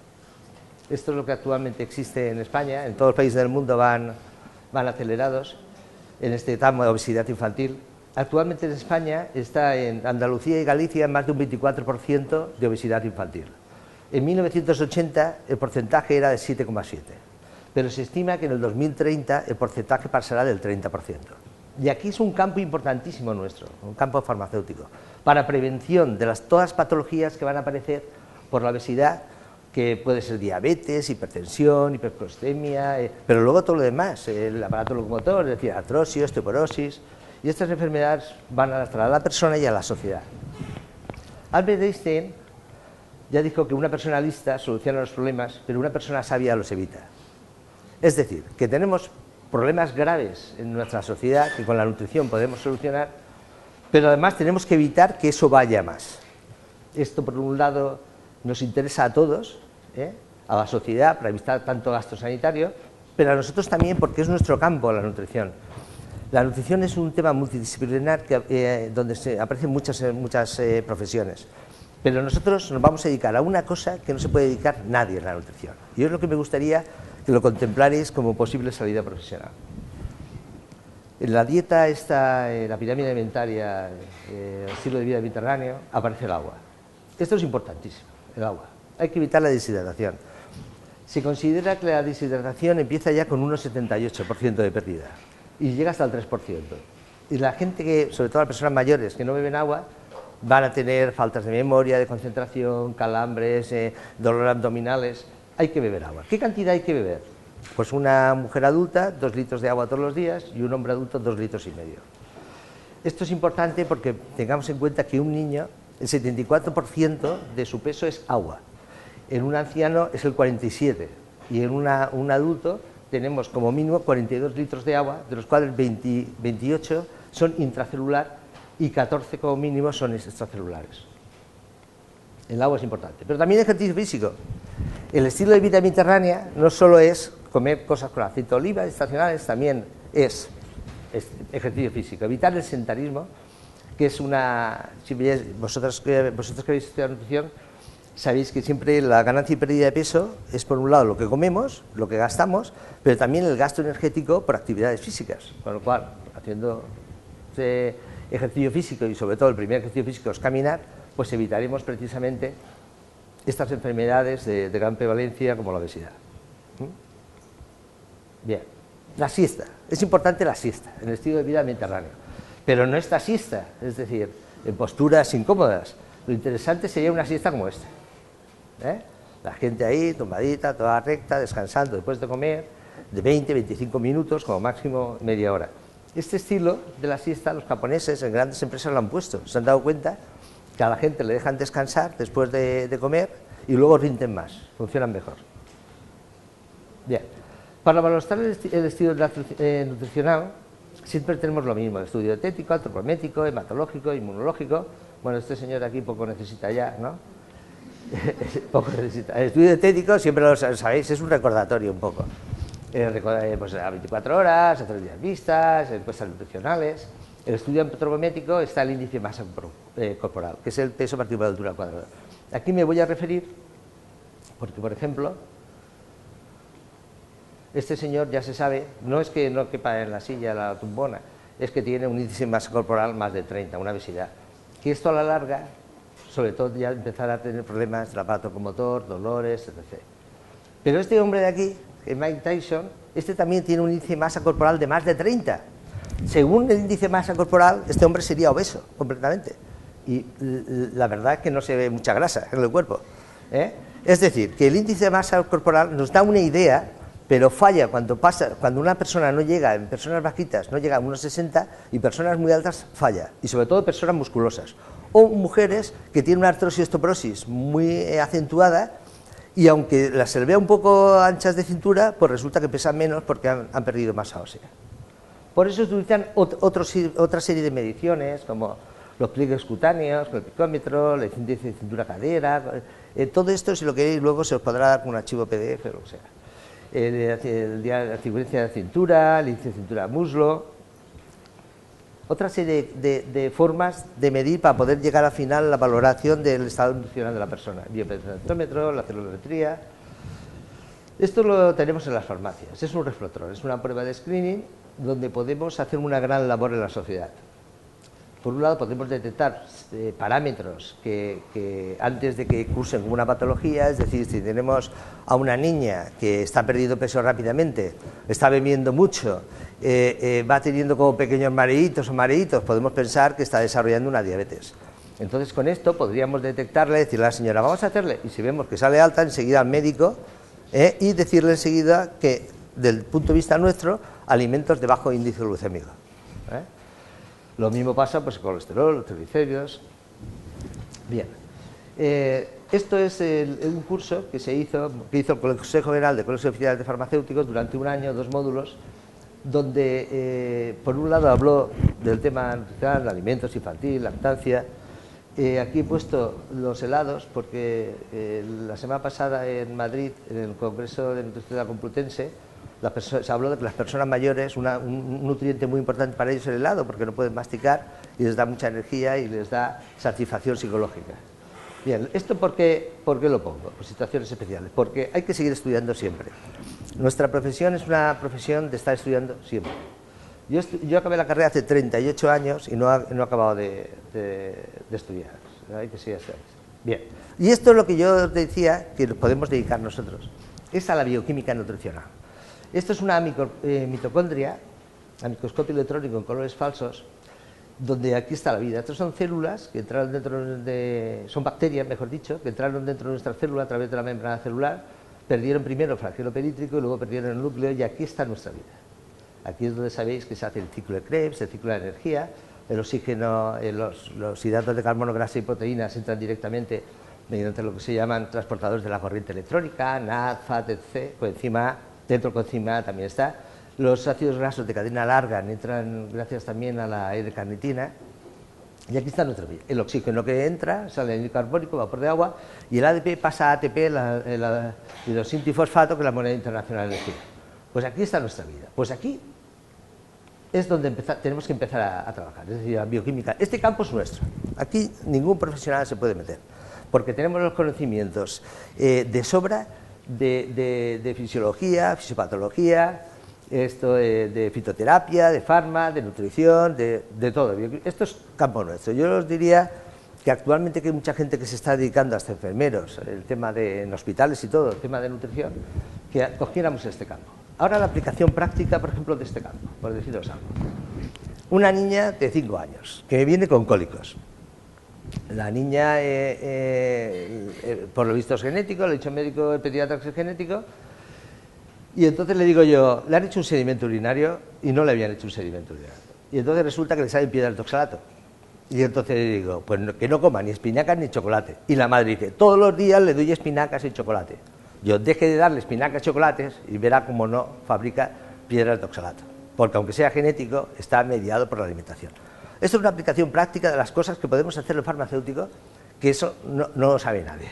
Esto es lo que actualmente existe en España, en todos los países del mundo van acelerados en este tema de obesidad infantil. Actualmente en España está en Andalucía y Galicia en más de un 24% de obesidad infantil. En 1980 el porcentaje era de 7,7%, pero se estima que en el 2030 el porcentaje pasará del 30%. Y aquí es un campo importantísimo nuestro, un campo farmacéutico, para prevención de todas las patologías que van a aparecer por la obesidad, que puede ser diabetes, hipertensión, hipercolestemia, pero luego todo lo demás, el aparato locomotor, es decir, artrosis, osteoporosis, y estas enfermedades van a lastrar a la persona y a la sociedad. Albert Einstein ya dijo que una persona lista soluciona los problemas, pero una persona sabia los evita. Es decir, que tenemos problemas graves en nuestra sociedad que con la nutrición podemos solucionar, pero además tenemos que evitar que eso vaya más. Esto, por un lado, nos interesa a todos, a la sociedad, para evitar tanto gasto sanitario, pero a nosotros también porque es nuestro campo la nutrición. La nutrición es un tema multidisciplinar donde aparecen muchas profesiones, pero nosotros nos vamos a dedicar a una cosa que no se puede dedicar nadie en la nutrición. Y es lo que me gustaría que lo contemplaréis como posible salida profesional. En la dieta la pirámide alimentaria, el estilo de vida mediterráneo, aparece el agua. Esto es importantísimo, el agua. Hay que evitar la deshidratación. Se considera que la deshidratación empieza ya con un 78% de pérdida y llega hasta el 3%. Y la gente sobre todo las personas mayores que no beben agua, van a tener faltas de memoria, de concentración, calambres, dolor abdominales. Hay que beber agua. ¿Qué cantidad hay que beber? Pues una mujer adulta, 2 litros de agua todos los días, y un hombre adulto, 2,5 litros. Esto es importante porque tengamos en cuenta que un niño, el 74% de su peso es agua. En un anciano es el 47%, y en un adulto tenemos como mínimo 42 litros de agua, de los cuales 28 son intracelular y 14 como mínimo son extracelulares. El agua es importante, pero también ejercicio físico. El estilo de vida mediterránea no solo es comer cosas con aceite de oliva estacionales, también es ejercicio físico, evitar el sedentarismo, que es una... Vosotros que habéis estudiado nutrición, sabéis que siempre la ganancia y pérdida de peso es por un lado lo que comemos, lo que gastamos, pero también el gasto energético por actividades físicas, con lo cual, haciendo ejercicio físico y sobre todo el primer ejercicio físico es caminar, pues evitaremos precisamente estas enfermedades de gran prevalencia como la obesidad. Bien, la siesta, es importante la siesta en el estilo de vida mediterráneo, pero no esta siesta, es decir, en posturas incómodas. Lo interesante sería una siesta como esta, la gente ahí tumbadita, toda recta, descansando después de comer, de 20-25 minutos, como máximo media hora. Este estilo de la siesta los japoneses en grandes empresas lo han puesto, se han dado cuenta que a la gente le dejan descansar después de comer y luego rinden más, funcionan mejor. Bien, para valorar el estilo nutricional siempre tenemos lo mismo, el estudio dietético, antropométrico, hematológico, inmunológico. Bueno, este señor aquí poco necesita ya, ¿no? Poco necesita. El estudio dietético, siempre lo sabéis, es un recordatorio un poco. Pues a 24 horas, a 3 días vistas, encuestas nutricionales. El estudio antropométrico está el índice de masa corporal, que es el peso partido por la altura al cuadrado. Aquí me voy a referir, porque por ejemplo, este señor ya se sabe, no es que no quepa en la silla la tumbona, es que tiene un índice de masa corporal más de 30, una obesidad. Que esto a la larga, sobre todo ya empezará a tener problemas del aparato locomotor, dolores, etc. Pero este hombre de aquí, Mike Tyson, este también tiene un índice de masa corporal de más de 30. Según el índice de masa corporal, este hombre sería obeso completamente. Y la verdad es que no se ve mucha grasa en el cuerpo. Es decir, que el índice de masa corporal nos da una idea, pero falla cuando una persona no llega, en personas bajitas, no llega a unos 60 y personas muy altas falla. Y sobre todo personas musculosas. O mujeres que tienen una artrosis y osteoporosis muy acentuada y aunque se les vea un poco anchas de cintura, pues resulta que pesan menos porque han perdido masa ósea. Por eso se utilizan otra serie de mediciones, como los pliegues cutáneos, con el picómetro, el índice de cintura-cadera, todo esto, si lo queréis, luego se os podrá dar con un archivo PDF o lo que sea. La circunferencia de la cintura, el índice de cintura-muslo, otra serie de formas de medir para poder llegar al final a la valoración del estado nutricional de la persona. El bioimpedantómetro, la celulometría. Esto lo tenemos en las farmacias, es un reflotrón, es una prueba de screening donde podemos hacer una gran labor en la sociedad. Por un lado podemos detectar parámetros que antes de que cursen como una patología, es decir, si tenemos a una niña que está perdiendo peso rápidamente, está bebiendo mucho, va teniendo como pequeños mareitos, podemos pensar que está desarrollando una diabetes. Entonces con esto podríamos detectarle, decirle a la señora, vamos a hacerle, y si vemos que sale alta, enseguida al médico, y decirle enseguida que, desde el punto de vista nuestro, alimentos de bajo índice glucémico. Lo mismo pasa pues con el colesterol, los triglicéridos. Bien, esto es un curso que hizo el Consejo General de Colegios Oficiales de Farmacéuticos durante un año, 2 módulos, donde por un lado habló del tema nutricional, alimentos infantil, lactancia. Aquí he puesto los helados porque la semana pasada en Madrid, en el Congreso de Nutrición Complutense, se habló de que las personas mayores, un nutriente muy importante para ellos es el helado, porque no pueden masticar y les da mucha energía y les da satisfacción psicológica. Bien, ¿esto por qué lo pongo? Por situaciones especiales, porque hay que seguir estudiando siempre. Nuestra profesión es una profesión de estar estudiando siempre. Yo acabé la carrera hace 38 años y no he acabado de estudiar. Hay que seguir estudiando. Bien, y esto es lo que yo decía que nos podemos dedicar nosotros, es a la bioquímica nutricional. Esto es una mitocondria, a microscopio electrónico en colores falsos, donde aquí está la vida. Estas son células que entraron dentro de... son bacterias, mejor dicho, que entraron dentro de nuestra célula a través de la membrana celular, perdieron primero el flagelo perítrico y luego perdieron el núcleo, y aquí está nuestra vida. Aquí es donde sabéis que se hace el ciclo de Krebs, el ciclo de la energía, el oxígeno, los hidratos de carbono, grasa y proteínas entran directamente mediante lo que se llaman transportadores de la corriente electrónica, NAD, FAT, etc. Coenzima A, dentro del coenzima A también está. Los ácidos grasos de cadena larga entran gracias también a la L-carnitina. Y aquí está nuestra vida. El oxígeno que entra, sale el carbónico, vapor de agua, y el ADP pasa a ATP, el hidroxintifosfato, que es la moneda internacional de energía. Pues aquí está nuestra vida. Pues aquí es donde tenemos que empezar a trabajar, es decir, la bioquímica. Este campo es nuestro. Aquí ningún profesional se puede meter, porque tenemos los conocimientos de sobra de fisiología, fisiopatología, de fitoterapia, de farma, de nutrición, de todo. Esto es campo nuestro. Yo os diría que actualmente que hay mucha gente que se está dedicando, hasta enfermeros, el tema en hospitales y todo, el tema de nutrición, que cogiéramos este campo. Ahora la aplicación práctica, por ejemplo, de este campo, por deciros algo. Una niña de 5 años, que viene con cólicos. La niña, por lo visto es genético, le he dicho al médico, el pediatra que es genético, y entonces le digo yo, le han hecho un sedimento urinario y no le habían hecho un sedimento urinario. Y entonces resulta que le sale piedra del oxalato. Y entonces le digo, pues que no coma ni espinacas ni chocolate. Y la madre dice, todos los días le doy espinacas y chocolate. Yo deje de darle espinacas y chocolates y verá cómo no fabrica piedras de oxalato. Porque aunque sea genético, está mediado por la alimentación. Esto es una aplicación práctica de las cosas que podemos hacer los farmacéuticos, que eso no lo sabe nadie.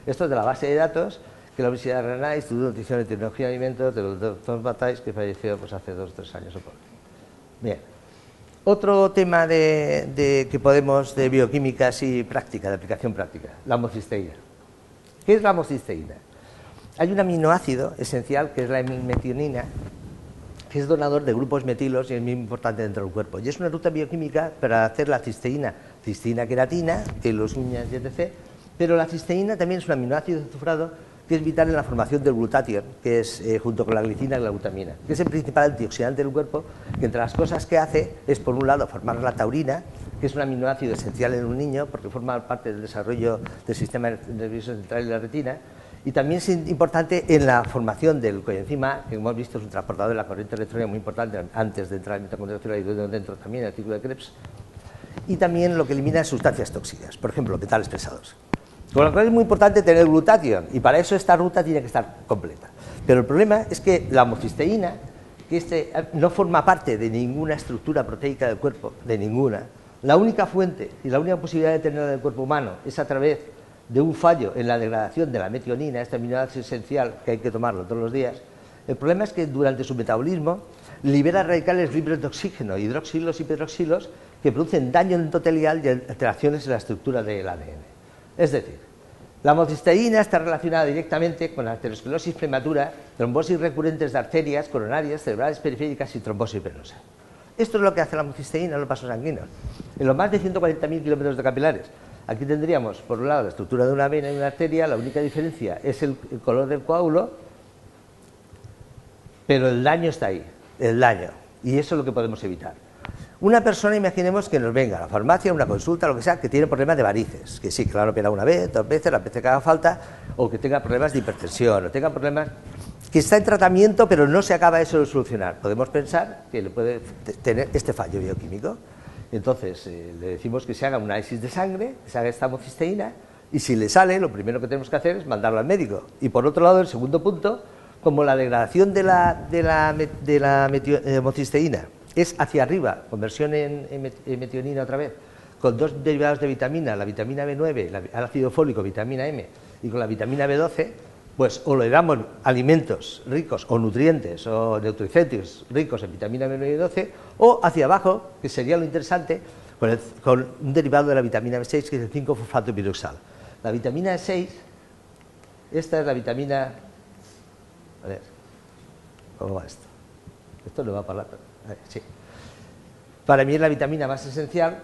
Esto es de la base de datos que la Universidad de Granada, Instituto de Nutrición y Tecnología de Alimentos, del doctor Batais, que falleció pues, hace 2 o 3 años o poco. Bien. Otro tema que podemos, de bioquímica así práctica, de aplicación práctica, la homocisteína. ¿Qué es la homocisteína? Hay un aminoácido esencial que es la metionina, que es donador de grupos metilos y es muy importante dentro del cuerpo. Y es una ruta bioquímica para hacer la cisteína, queratina, que los uñas y etc. Pero la cisteína también es un aminoácido azufrado que es vital en la formación del glutatión, que es junto con la glicina y la glutamina, que es el principal antioxidante del cuerpo, que entre las cosas que hace es, por un lado, formar la taurina, que es un aminoácido esencial en un niño, porque forma parte del desarrollo del sistema nervioso central y la retina, y también es importante en la formación del coenzima A, que hemos visto es un transportador de la corriente electrónica muy importante antes de entrar en mitocondria y dentro también en el ciclo de Krebs, y también lo que elimina sustancias tóxicas, por ejemplo, metales pesados. Con lo cual es muy importante tener glutatión, y para eso esta ruta tiene que estar completa. Pero el problema es que la homocisteína, que no forma parte de ninguna estructura proteica del cuerpo, de ninguna, la única fuente y la única posibilidad de tenerla en el cuerpo humano es a través de un fallo en la degradación de la metionina, este aminoácido esencial que hay que tomarlo todos los días. El problema es que durante su metabolismo libera radicales libres de oxígeno, hidroxilos y peroxilos, que producen daño endotelial y alteraciones en la estructura del ADN. Es decir, la homocisteína está relacionada directamente con la aterosclerosis prematura, trombosis recurrentes de arterias coronarias, cerebrales periféricas y trombosis venosa. Esto es lo que hace la homocisteína en los vasos sanguíneos. En los más de 140.000 kilómetros de capilares, aquí tendríamos, por un lado, la estructura de una vena y una arteria, la única diferencia es el color del coágulo, pero el daño está ahí, el daño, y eso es lo que podemos evitar. Una persona, imaginemos que nos venga a la farmacia, a una consulta, lo que sea, que tiene problemas de varices, que sí, que la han operado una vez, 2 veces, las veces que haga falta, o que tenga problemas de hipertensión, o tenga problemas que está en tratamiento, pero no se acaba eso de solucionar. Podemos pensar que le puede tener este fallo bioquímico. Entonces, le decimos que se haga un análisis de sangre, que se haga esta homocisteína, y si le sale, lo primero que tenemos que hacer es mandarlo al médico. Y por otro lado, el segundo punto, como la degradación de la homocisteína es hacia arriba, conversión en metionina otra vez, con 2 derivados de vitamina, la vitamina B9, el ácido fólico, vitamina M, y con la vitamina B12, pues o le damos alimentos ricos o nutrientes o nutricéuticos ricos en vitamina B9 y B12, o hacia abajo, que sería lo interesante, con un derivado de la vitamina B6, que es el 5-fosfato-piroxal. La vitamina B6, esta es la vitamina... A ver, ¿cómo va esto? Esto no va para la... Sí. Para mí es la vitamina más esencial.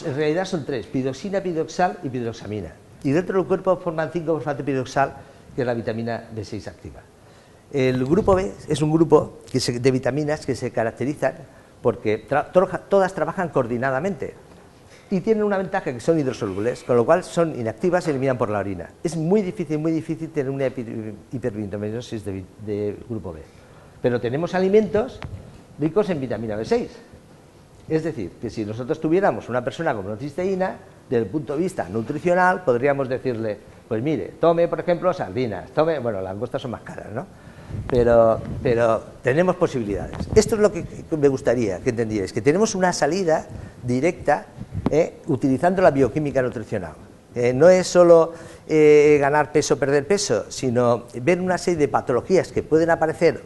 En realidad son 3, piroxina, piroxal y piroxamina. Y dentro del cuerpo forman 5-fosfato-piroxal, que es la vitamina B6 activa. El grupo B es un grupo de vitaminas que se caracterizan porque todas trabajan coordinadamente y tienen una ventaja, que son hidrosolubles, con lo cual son inactivas y se eliminan por la orina. Es muy difícil tener una hipervitaminosis de grupo B. Pero tenemos alimentos ricos en vitamina B6. Es decir, que si nosotros tuviéramos una persona con cisteína, desde el punto de vista nutricional, podríamos decirle, pues mire, tome, por ejemplo, sardinas, tome, bueno, las langostas son más caras, ¿no? Pero tenemos posibilidades. Esto es lo que me gustaría que entendierais, que tenemos una salida directa utilizando la bioquímica nutricional. No es solo ganar peso, perder peso, sino ver una serie de patologías que pueden aparecer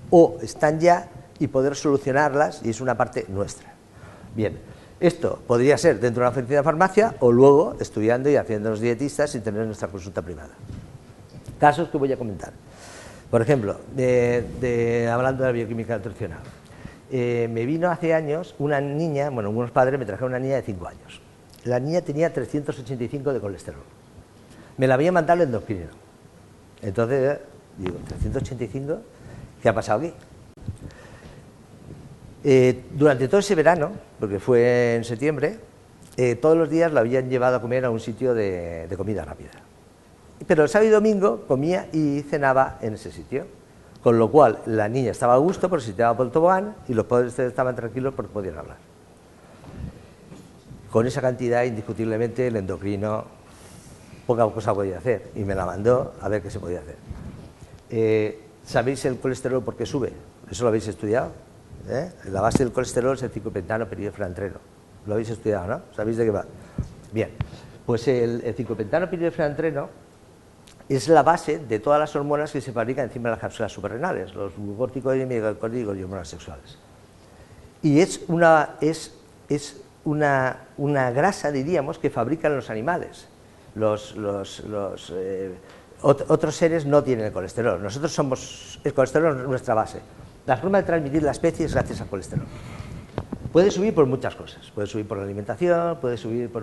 o están ya y poder solucionarlas, y es una parte nuestra. Bien, esto podría ser dentro de una oficina de farmacia o luego estudiando y haciéndonos dietistas sin tener nuestra consulta privada. Casos que voy a comentar. Por ejemplo, hablando de la bioquímica nutricional, me vino hace años una niña, bueno, unos padres me trajeron una niña de 5 años. La niña tenía 385 de colesterol. Me la había mandado el endocrino. Entonces, digo, 385, ¿qué ha pasado aquí? Durante todo ese verano, porque fue en septiembre, todos los días la habían llevado a comer a un sitio de comida rápida. Pero el sábado y domingo comía y cenaba en ese sitio, con lo cual la niña estaba a gusto porque se tiraba por el tobogán y los padres estaban tranquilos porque podían hablar. Con esa cantidad, indiscutiblemente, el endocrino poca cosa podía hacer y me la mandó a ver qué se podía hacer. ¿Sabéis el colesterol por qué sube? ¿Eso lo habéis estudiado? La base del colesterol es el ciclopentano piridofrantreno. Lo habéis estudiado, ¿no? ¿Sabéis de qué va? Bien, pues el ciclopentano piridofrantreno es la base de todas las hormonas que se fabrican encima de las cápsulas suprarrenales, los glucócorticoides, mineralcorticoides y hormonas sexuales. Y es una grasa, diríamos, que fabrican los animales. Otros seres no tienen el colesterol. Nosotros somos, el colesterol es nuestra base. La forma de transmitir la especie es gracias al colesterol. Puede subir por muchas cosas. Puede subir por la alimentación, puede subir por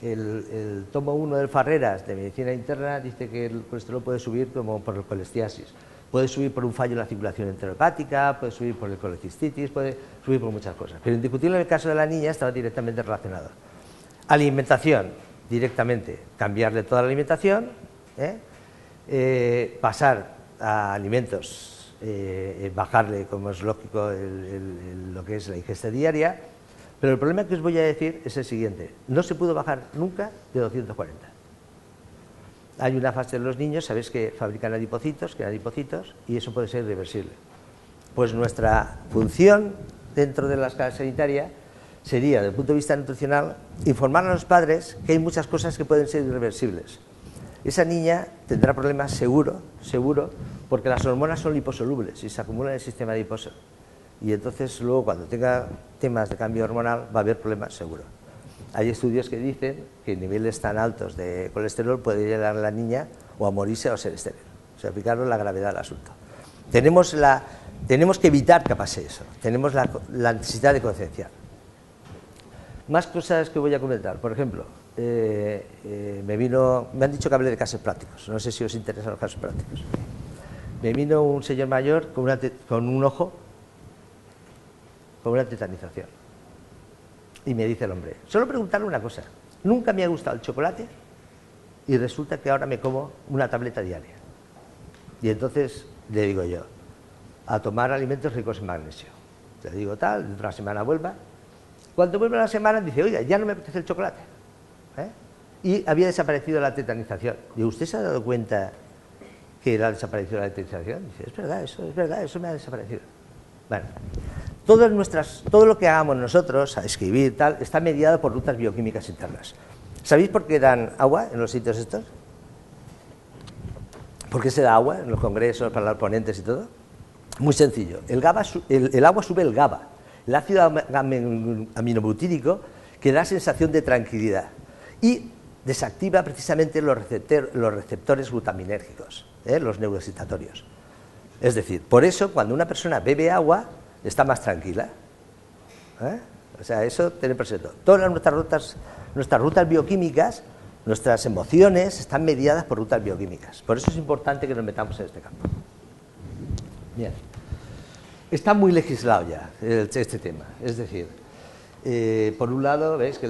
el tomo 1 del Farreras de Medicina Interna dice que el colesterol puede subir como por el colestiasis. Puede subir por un fallo en la circulación enterohepática, puede subir por el colecistitis, puede subir por muchas cosas. Pero indiscutible en el caso de la niña estaba directamente relacionado. Alimentación, directamente, cambiarle toda la alimentación, pasar a alimentos, bajarle, como es lógico, lo que es la ingesta diaria. Pero el problema que os voy a decir es el siguiente: no se pudo bajar nunca de 240. Hay una fase de los niños, sabéis que fabrican adipocitos, y eso puede ser irreversible. Pues nuestra función dentro de la escala sanitaria sería, desde el punto de vista nutricional, informar a los padres que hay muchas cosas que pueden ser irreversibles. Esa niña tendrá problemas seguro, porque las hormonas son liposolubles y se acumulan en el sistema adiposo. Y entonces luego cuando tenga temas de cambio hormonal va a haber problemas seguro. Hay estudios que dicen que niveles tan altos de colesterol puede llegar a la niña o a morirse o a ser estéril. O sea, fijaros la gravedad del asunto. Tenemos que evitar que pase eso. Tenemos la necesidad de concienciar. Más cosas que voy a comentar. Por ejemplo, me han dicho que hable de casos prácticos. No sé si os interesan los casos prácticos. Me vino un señor mayor con un ojo, con una tetanización. Y me dice el hombre, solo preguntarle una cosa: nunca me ha gustado el chocolate y resulta que ahora me como una tableta diaria. Y entonces le digo yo, a tomar alimentos ricos en magnesio. Le digo tal, dentro de una semana vuelva. Cuando vuelve a la semana dice, oiga, ya no me apetece el chocolate. Y había desaparecido la tetanización. Digo, ¿usted se ha dado cuenta que ha desaparecido la tetanización? Dice, es verdad, eso me ha desaparecido. Bueno, todo lo que hagamos nosotros, a escribir, tal, está mediado por rutas bioquímicas internas. ¿Sabéis por qué dan agua en los sitios estos? ¿Por qué se da agua en los congresos para los ponentes y todo? Muy sencillo. El agua sube el GABA, el ácido aminobutírico, que da sensación de tranquilidad y desactiva precisamente los receptores glutaminérgicos, los neuroexcitatorios. Es decir, por eso cuando una persona bebe agua está más tranquila. O sea, eso tener presente. Todas nuestras rutas bioquímicas, nuestras emociones están mediadas por rutas bioquímicas. Por eso es importante que nos metamos en este campo. Bien. Está muy legislado ya este tema, es decir, por un lado, veis que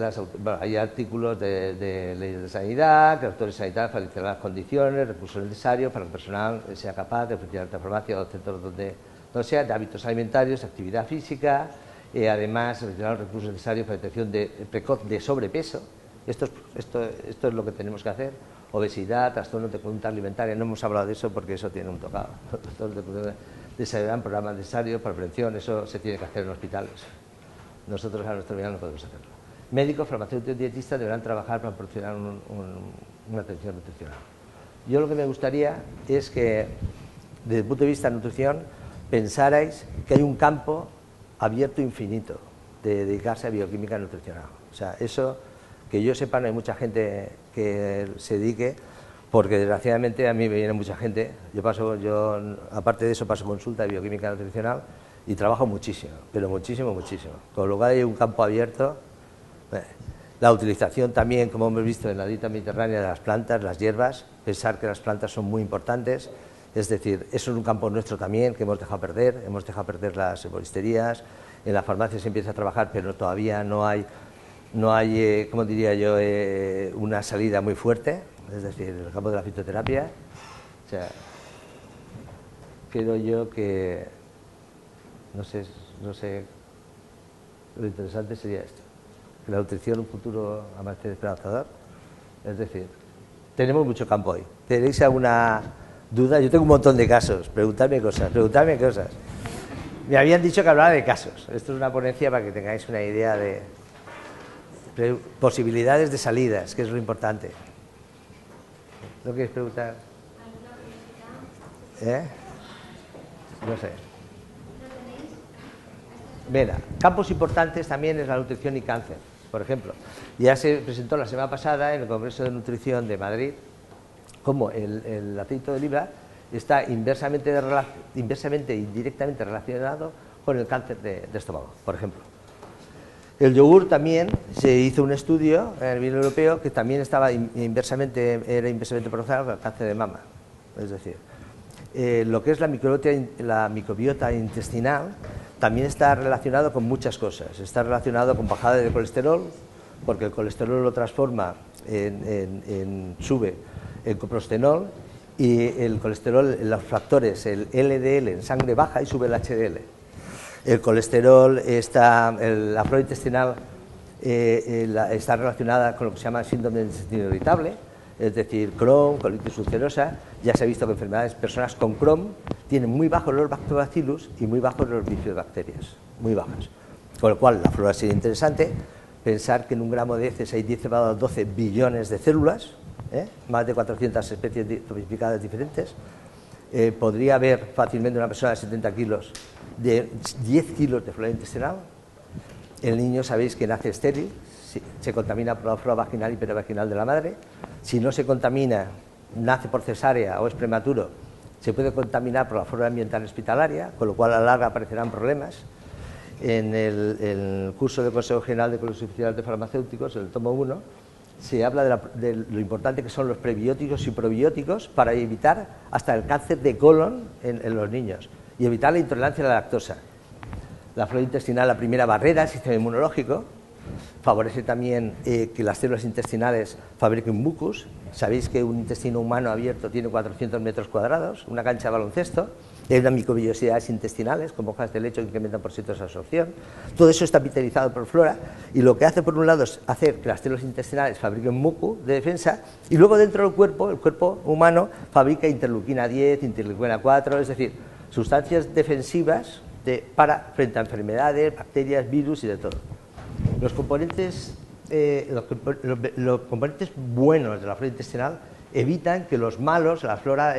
hay artículos de leyes de sanidad, que los autores sanitarios facilitarán las condiciones, recursos necesarios para que el personal sea capaz de ofrecer alta farmacia a los centros donde sea, de hábitos alimentarios, actividad física, además los recursos necesarios para la detección precoz de sobrepeso. Esto es lo que tenemos que hacer. Obesidad, trastornos de conducta alimentaria, no hemos hablado de eso porque eso tiene un tocado. Desarrollan programas necesarios para prevención, eso se tiene que hacer en hospitales. Nosotros a nuestra vida no podemos hacerlo. Médicos, farmacéuticos y dietistas deberán trabajar para proporcionar una atención nutricional. Yo lo que me gustaría es que, desde el punto de vista de nutrición, pensarais que hay un campo abierto infinito de dedicarse a bioquímica nutricional. O sea, eso, que yo sepa, no hay mucha gente que se dedique, porque desgraciadamente a mí me viene mucha gente. Yo aparte de eso paso consulta de bioquímica nutricional y trabajo muchísimo, pero muchísimo, muchísimo. Con lo cual hay un campo abierto. La utilización también, como hemos visto en la dieta mediterránea, de las plantas, las hierbas, pensar que las plantas son muy importantes, es decir, eso es un campo nuestro también que hemos dejado perder las herboristerías, en la farmacia se empieza a trabajar, pero todavía no hay como diría yo, una salida muy fuerte, es decir, en el campo de la fitoterapia. O sea, creo yo que, no sé, lo interesante sería esto, que la nutrición, un futuro a más esperanzador. Es decir, tenemos mucho campo hoy. ¿Tenéis alguna duda? Yo tengo un montón de casos, preguntadme cosas. Me habían dicho que hablara de casos. Esto es una ponencia para que tengáis una idea de posibilidades de salidas, que es lo importante. ¿Lo queréis preguntar? No sé. Mira, campos importantes también es la nutrición y cáncer, por ejemplo. Ya se presentó la semana pasada en el Congreso de Nutrición de Madrid cómo el aceite de oliva está inversamente e indirectamente relacionado con el cáncer de estómago, por ejemplo. El yogur también, se hizo un estudio a nivel europeo que también era inversamente proporcional al cáncer de mama. Es decir, lo que es la microbiota intestinal también está relacionado con muchas cosas. Está relacionado con bajada de colesterol, porque el colesterol lo transforma sube el coprostenol, y el colesterol, los factores, el LDL en sangre baja y sube el HDL. El colesterol, la flora intestinal está relacionada con lo que se llama síndrome del intestino irritable, es decir, Crohn, colitis ulcerosa. Ya se ha visto que personas con Crohn tienen muy bajo los lactobacillus y muy bajos los bifidobacterias, muy bajas. Con lo cual, la flora sería interesante. Pensar que en un gramo de heces hay 10 elevado a 12 billones de células, más de 400 especies tipificadas diferentes. Podría haber fácilmente una persona de 70 kilos de 10 kilos de flora intestinal. El niño, sabéis que nace estéril, se contamina por la flora vaginal y perivaginal de la madre. Si no se contamina, nace por cesárea o es prematuro, se puede contaminar por la flora ambiental hospitalaria, con lo cual a la larga aparecerán problemas. En el curso del Consejo General de Colegios Oficiales de Farmacéuticos, en el tomo 1, se habla de lo importante que son los prebióticos y probióticos para evitar hasta el cáncer de colon en los niños y evitar la intolerancia a la lactosa. La flora intestinal, la primera barrera del sistema inmunológico, favorece también que las células intestinales fabriquen mucus. Sabéis que un intestino humano abierto tiene 400 metros cuadrados, una cancha de baloncesto. Hay unas microbillosidades intestinales, como hojas de lecho que incrementan por ciento esa absorción. Todo eso está vitalizado por flora, y lo que hace por un lado es hacer que las células intestinales fabriquen muco de defensa, y luego dentro del cuerpo, el cuerpo humano fabrica interleuquina 10, interleuquina 4, es decir, sustancias defensivas frente a enfermedades, bacterias, virus y de todo. Los componentes buenos de la flora intestinal evitan que los malos, la flora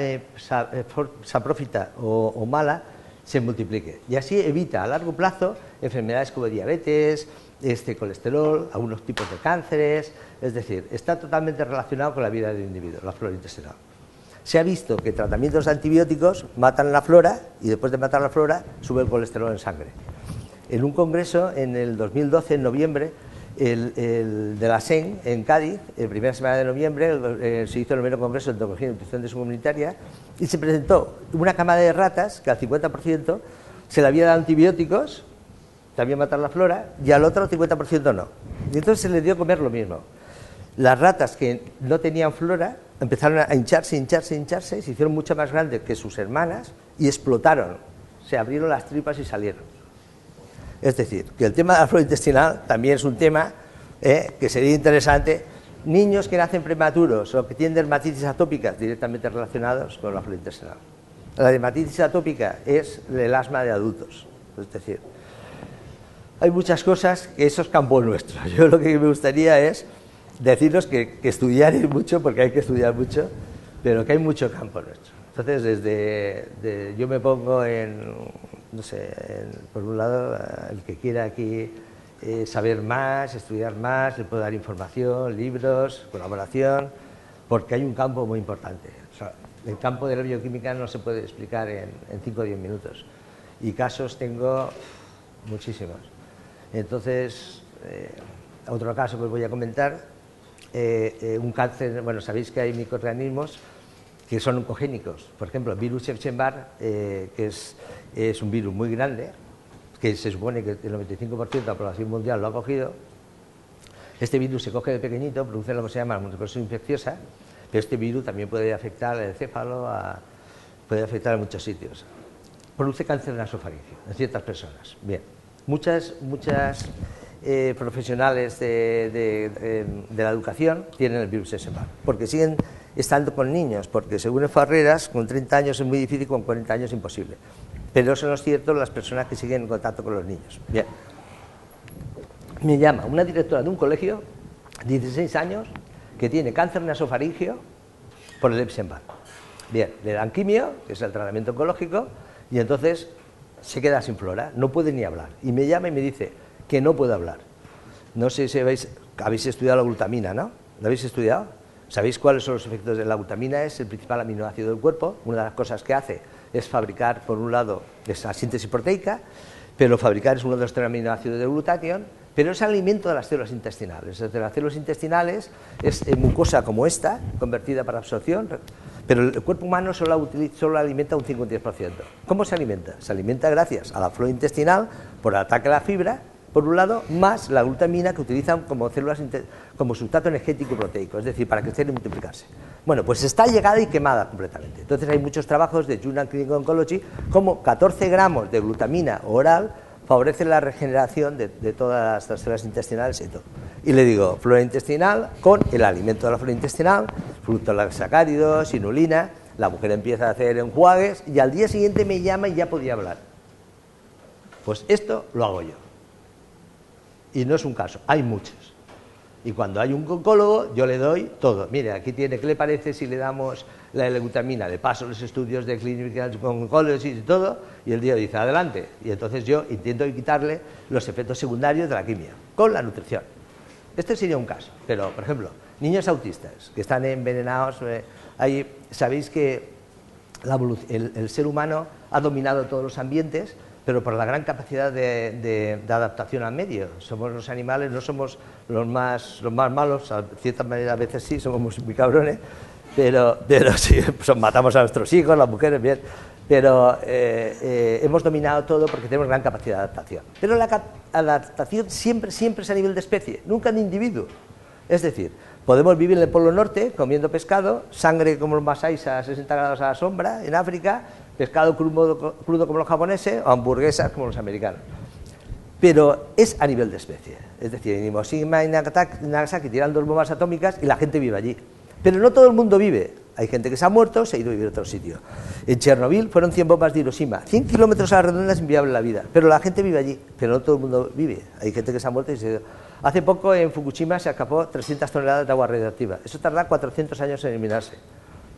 saprófita o mala, se multiplique. Y así evita a largo plazo enfermedades como diabetes, colesterol, algunos tipos de cánceres. Es decir, está totalmente relacionado con la vida del individuo, la flora intestinal. Se ha visto que tratamientos de antibióticos matan la flora y después de matar la flora sube el colesterol en sangre. En un congreso en el 2012, en noviembre, el de la SEN en Cádiz, en primera semana de noviembre, se hizo el noveno congreso de endocrinología y nutrición comunitaria, y se presentó una camada de ratas que al 50% se le había dado antibióticos, también matar la flora, y al otro 50% no. Y entonces se le dio a comer lo mismo. Las ratas que no tenían flora empezaron a hincharse, se hicieron mucho más grandes que sus hermanas y explotaron, se abrieron las tripas y salieron. Es decir, que el tema de la flora intestinal también es un tema que sería interesante. Niños que nacen prematuros o que tienen dermatitis atópicas directamente relacionados con la flora intestinal. La dermatitis atópica es el asma de adultos, es decir, hay muchas cosas que eso es campo nuestro. Yo lo que me gustaría es deciros que estudiaréis mucho, porque hay que estudiar mucho, pero que hay mucho campo nuestro. Entonces, yo me pongo no sé, por un lado, el que quiera aquí saber más, estudiar más, le puedo dar información, libros, colaboración, porque hay un campo muy importante. O sea, el campo de la bioquímica no se puede explicar en 5 o 10 minutos, y casos tengo muchísimos. Entonces, otro caso que os voy a comentar, un cáncer, bueno, sabéis que hay microorganismos que son oncogénicos. Por ejemplo, el virus Epstein-Barr, que es un virus muy grande, que se supone que el 95% de la población mundial lo ha cogido. Este virus se coge de pequeñito, produce lo que se llama mononucleosis infecciosa, pero este virus también puede afectar al encéfalo, puede afectar a muchos sitios. Produce cáncer nasofaríngeo en ciertas personas. Bien, muchas profesionales de la educación tienen el virus Epstein-Barr, porque siguen estando con niños, porque según Farreras, con 30 años es muy difícil, con 40 años es imposible. Pero eso no es cierto las personas que siguen en contacto con los niños. Bien. Me llama una directora de un colegio, 16 años, que tiene cáncer nasofaríngeo por el Epstein-Barr. Bien, le dan quimio, que es el tratamiento oncológico, y entonces se queda sin flora, no puede ni hablar. Y me llama y me dice que no puede hablar. No sé si habéis estudiado la glutamina, ¿no? ¿La habéis estudiado? ¿Sabéis cuáles son los efectos de la glutamina? Es el principal aminoácido del cuerpo. Una de las cosas que hace es fabricar, por un lado, esa síntesis proteica, pero fabricar es uno de los 3 aminoácidos de glutatión, pero es alimento de las células intestinales. Desde las células intestinales es mucosa como esta, convertida para absorción, pero el cuerpo humano solo alimenta un 5 o 10%. ¿Cómo se alimenta? Se alimenta gracias a la flora intestinal, por el ataque a la fibra, por un lado, más la glutamina que utilizan como células como sustrato energético proteico, es decir, para crecer y multiplicarse. Bueno, pues está llegada y quemada completamente. Entonces hay muchos trabajos de Journal Clinical Oncology como 14 gramos de glutamina oral favorecen la regeneración de todas las células intestinales y todo. Y le digo, flora intestinal con el alimento de la flora intestinal, fructos sacáridos, inulina, la mujer empieza a hacer enjuagues y al día siguiente me llama y ya podía hablar. Pues esto lo hago yo. Y no es un caso, hay muchos. Y cuando hay un oncólogo, yo le doy todo. Mire, aquí tiene, ¿qué le parece si le damos la L-glutamina? Le paso los estudios de Clinical Oncology y todo, y el tío dice, adelante. Y entonces yo intento quitarle los efectos secundarios de la quimio, con la nutrición. Este sería un caso. Pero, por ejemplo, niños autistas que están envenenados, sabéis que el ser humano ha dominado todos los ambientes, pero por la gran capacidad de adaptación al medio. Somos los animales, no somos los más malos, de cierta manera a veces sí, somos muy cabrones, pero sí, pues matamos a nuestros hijos, las mujeres, bien, pero hemos dominado todo porque tenemos gran capacidad de adaptación. Pero la adaptación siempre es a nivel de especie, nunca de individuo. Es decir, podemos vivir en el Polo Norte comiendo pescado, sangre como los masáis a 60 grados a la sombra en África, pescado crudo como los japoneses o hamburguesas como los americanos. Pero es a nivel de especie. Es decir, en Hiroshima y Nagasaki tiran 2 bombas atómicas y la gente vive allí. Pero no todo el mundo vive. Hay gente que se ha muerto, se ha ido a vivir a otro sitio. En Chernobyl fueron 100 bombas de Hiroshima. 100 kilómetros a la redonda es inviable la vida. Pero la gente vive allí. Pero no todo el mundo vive. Hay gente que se ha muerto y se ha ido. Hace poco en Fukushima se escapó 300 toneladas de agua radioactiva. Eso tarda 400 años en eliminarse.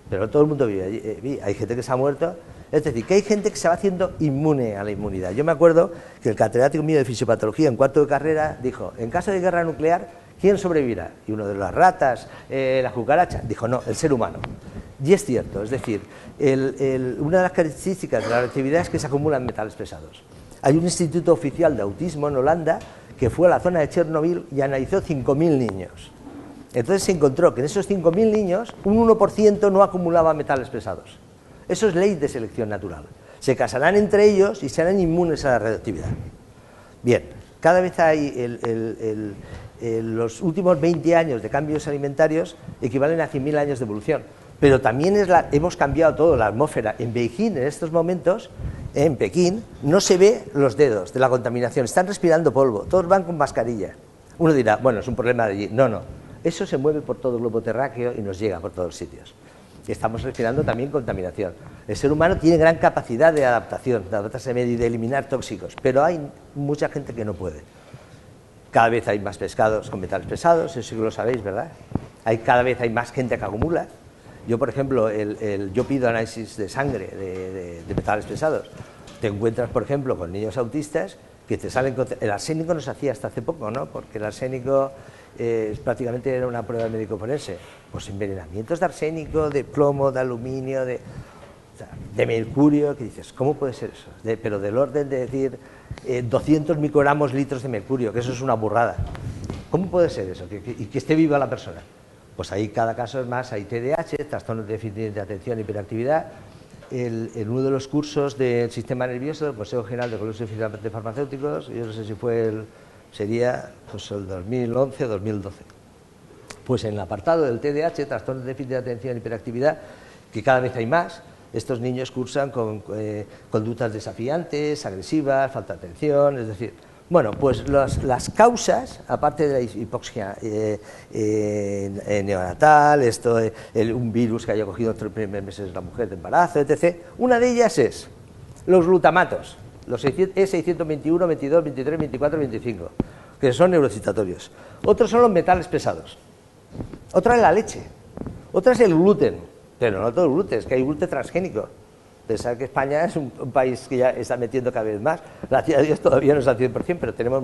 Pero no todo el mundo vive allí. Hay gente que se ha muerto. Es decir, que hay gente que se va haciendo inmune a la inmunidad. Yo me acuerdo que el catedrático mío de fisiopatología en cuarto de carrera dijo, en caso de guerra nuclear, ¿quién sobrevivirá? Y uno de las ratas, las cucarachas, dijo, no, el ser humano. Y es cierto, es decir, una de las características de la radioactividad es que se acumulan metales pesados. Hay un instituto oficial de autismo en Holanda que fue a la zona de Chernobyl y analizó 5.000 niños. Entonces se encontró que en esos 5.000 niños un 1% no acumulaba metales pesados. Eso es ley de selección natural. Se casarán entre ellos y serán inmunes a la radioactividad. Bien, cada vez hay los últimos 20 años de cambios alimentarios equivalen a 100.000 años de evolución. Pero también hemos cambiado todo, la atmósfera. En Beijing, en estos momentos, en Pekín, no se ve los dedos de la contaminación, están respirando polvo, todos van con mascarilla. Uno dirá, bueno, es un problema de allí. No, no, eso se mueve por todo el globo terráqueo y nos llega por todos los sitios. Y estamos respirando también contaminación. El ser humano tiene gran capacidad de adaptación, de adaptarse a medio y de eliminar tóxicos, pero hay mucha gente que no puede. Cada vez hay más pescados con metales pesados, eso sí que lo sabéis, ¿verdad? Cada vez hay más gente que acumula. Yo, por ejemplo, yo pido análisis de sangre de metales pesados. Te encuentras, por ejemplo, con niños autistas que te salen... El arsénico no se hacía hasta hace poco, ¿no? Porque el arsénico prácticamente era una prueba médico forense. Pues envenenamientos de arsénico, de plomo, de aluminio, de mercurio, que dices, ¿cómo puede ser eso? Pero del orden de decir 200 microgramos litros de mercurio, que eso es una burrada. ¿Cómo puede ser eso? Y que esté viva la persona. Pues ahí cada caso es más, hay TDAH, trastornos de déficit de atención, hiperactividad. En uno de los cursos del sistema nervioso del Consejo General de Colegios de Farmacéuticos, yo no sé si sería pues el 2011 o 2012. Pues en el apartado del TDAH, trastornos de déficit de atención y hiperactividad, que cada vez hay más, estos niños cursan con conductas desafiantes, agresivas, falta de atención, es decir, bueno, pues las causas, aparte de la hipoxia neonatal, un virus que haya cogido entre los primeros meses de la mujer de embarazo, etc., una de ellas es los glutamatos, los E621, 22, 23, 24, 25, que son neurocitatorios. Otros son los metales pesados. Otra es la leche. Otra es el gluten, pero no todo el gluten, es que hay gluten transgénico. Pensar que España es un país que ya está metiendo cada vez más. Gracias a Dios todavía no es al 100%, pero tenemos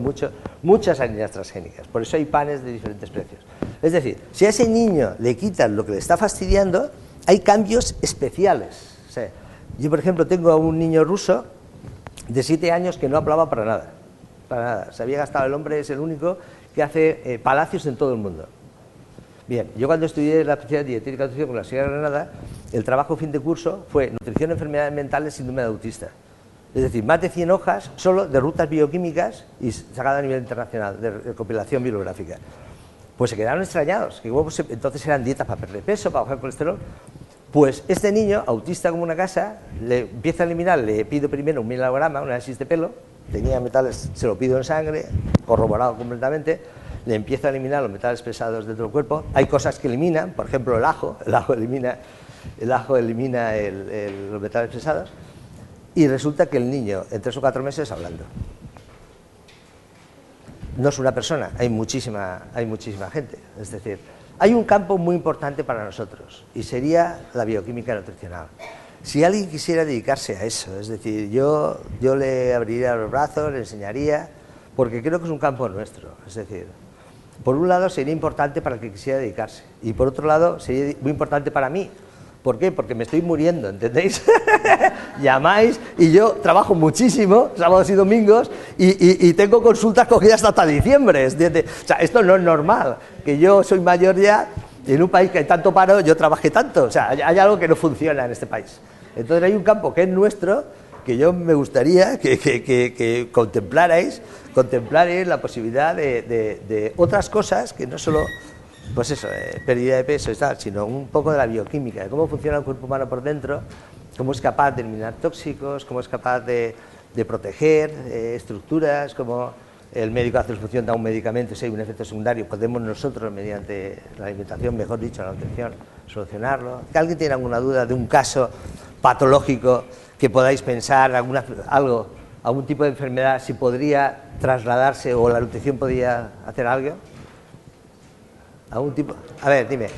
muchas harinas transgénicas. Por eso hay panes de diferentes precios. Es decir, si a ese niño le quitan lo que le está fastidiando, hay cambios especiales. O sea, yo, por ejemplo, tengo a un niño ruso de 7 años que no hablaba para nada. Para nada. Se había gastado, el hombre es el único que hace palacios en todo el mundo. Bien, yo cuando estudié la especialidad de dietética y nutrición con la Sierra de Granada, el trabajo fin de curso fue nutrición, enfermedades mentales, síndrome de autista. Es decir, más de 100 hojas solo de rutas bioquímicas y sacada a nivel internacional, de recopilación bibliográfica. Pues se quedaron extrañados, que entonces eran dietas para perder peso, para bajar el colesterol. Pues este niño, autista como una casa, le empieza a eliminar, le pido primero un milograma, un análisis de pelo, tenía metales, se lo pido en sangre, corroborado completamente. Le empieza a eliminar los metales pesados dentro del cuerpo. Hay cosas que eliminan, por ejemplo el ajo elimina los metales pesados, y resulta que el niño en 3 o 4 meses hablando. No es una persona, hay muchísima gente. Es decir, hay un campo muy importante para nosotros y sería la bioquímica nutricional. Si alguien quisiera dedicarse a eso, es decir, yo le abriría los brazos, le enseñaría, porque creo que es un campo nuestro. Es decir, por un lado sería importante para el que quisiera dedicarse y por otro lado sería muy importante para mí. ¿Por qué? Porque me estoy muriendo, ¿entendéis? Llamáis y yo trabajo muchísimo, sábados y domingos, y tengo consultas cogidas hasta diciembre, ¿entiendes? O sea, esto no es normal, que yo soy mayor ya, y en un país que hay tanto paro, yo trabajé tanto. O sea, hay algo que no funciona en este país. Entonces hay un campo que es nuestro, que yo me gustaría que contemplarais la posibilidad de otras cosas que no solo, pues eso, pérdida de peso y tal, sino un poco de la bioquímica, de cómo funciona el cuerpo humano por dentro, cómo es capaz de eliminar tóxicos, cómo es capaz de proteger estructuras, cómo el médico hace la función, da un medicamento, si hay un efecto secundario, podemos nosotros, mediante la alimentación, mejor dicho, la nutrición, solucionarlo. ¿Que alguien tiene alguna duda de un caso patológico que podáis pensar, algún tipo de enfermedad, si podría trasladarse o la nutrición podría hacer algo? ¿Algún tipo? A ver, dime. Ahora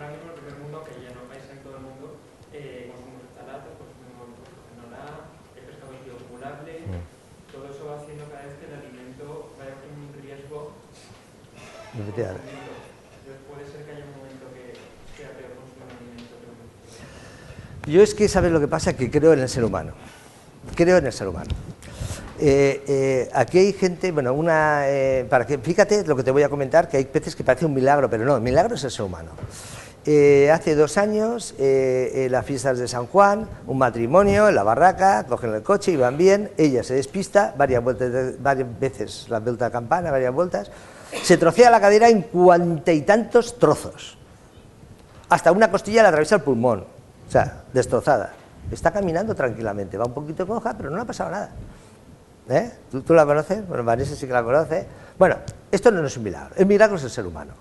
mismo en el mundo, que ya no vais en todo el mundo, consumimos ftalatos, consumimos fenola, el pescado bioacumulable, todo eso va haciendo cada vez que el alimento vaya con un riesgo. Entonces puede ser que haya un momento que sea peor consumir un alimento. Yo es que, ¿sabes lo que pasa? Que creo en el ser humano. Aquí hay gente, bueno, fíjate lo que te voy a comentar, que hay veces que parece un milagro, pero no, el milagro es el ser humano. hace 2 años, en las fiestas de San Juan, un matrimonio en la barraca, cogen el coche y van bien, ella se despista, varias veces la vuelta de campana, varias vueltas, se trocea la cadera en 40 y tantos trozos, hasta una costilla le atraviesa el pulmón, o sea, destrozada. Está caminando tranquilamente, va un poquito coja, pero no le ha pasado nada. ¿Tú la conoces? Bueno, Vanessa sí que la conoce. Bueno, esto no es un milagro, el milagro es el ser humano.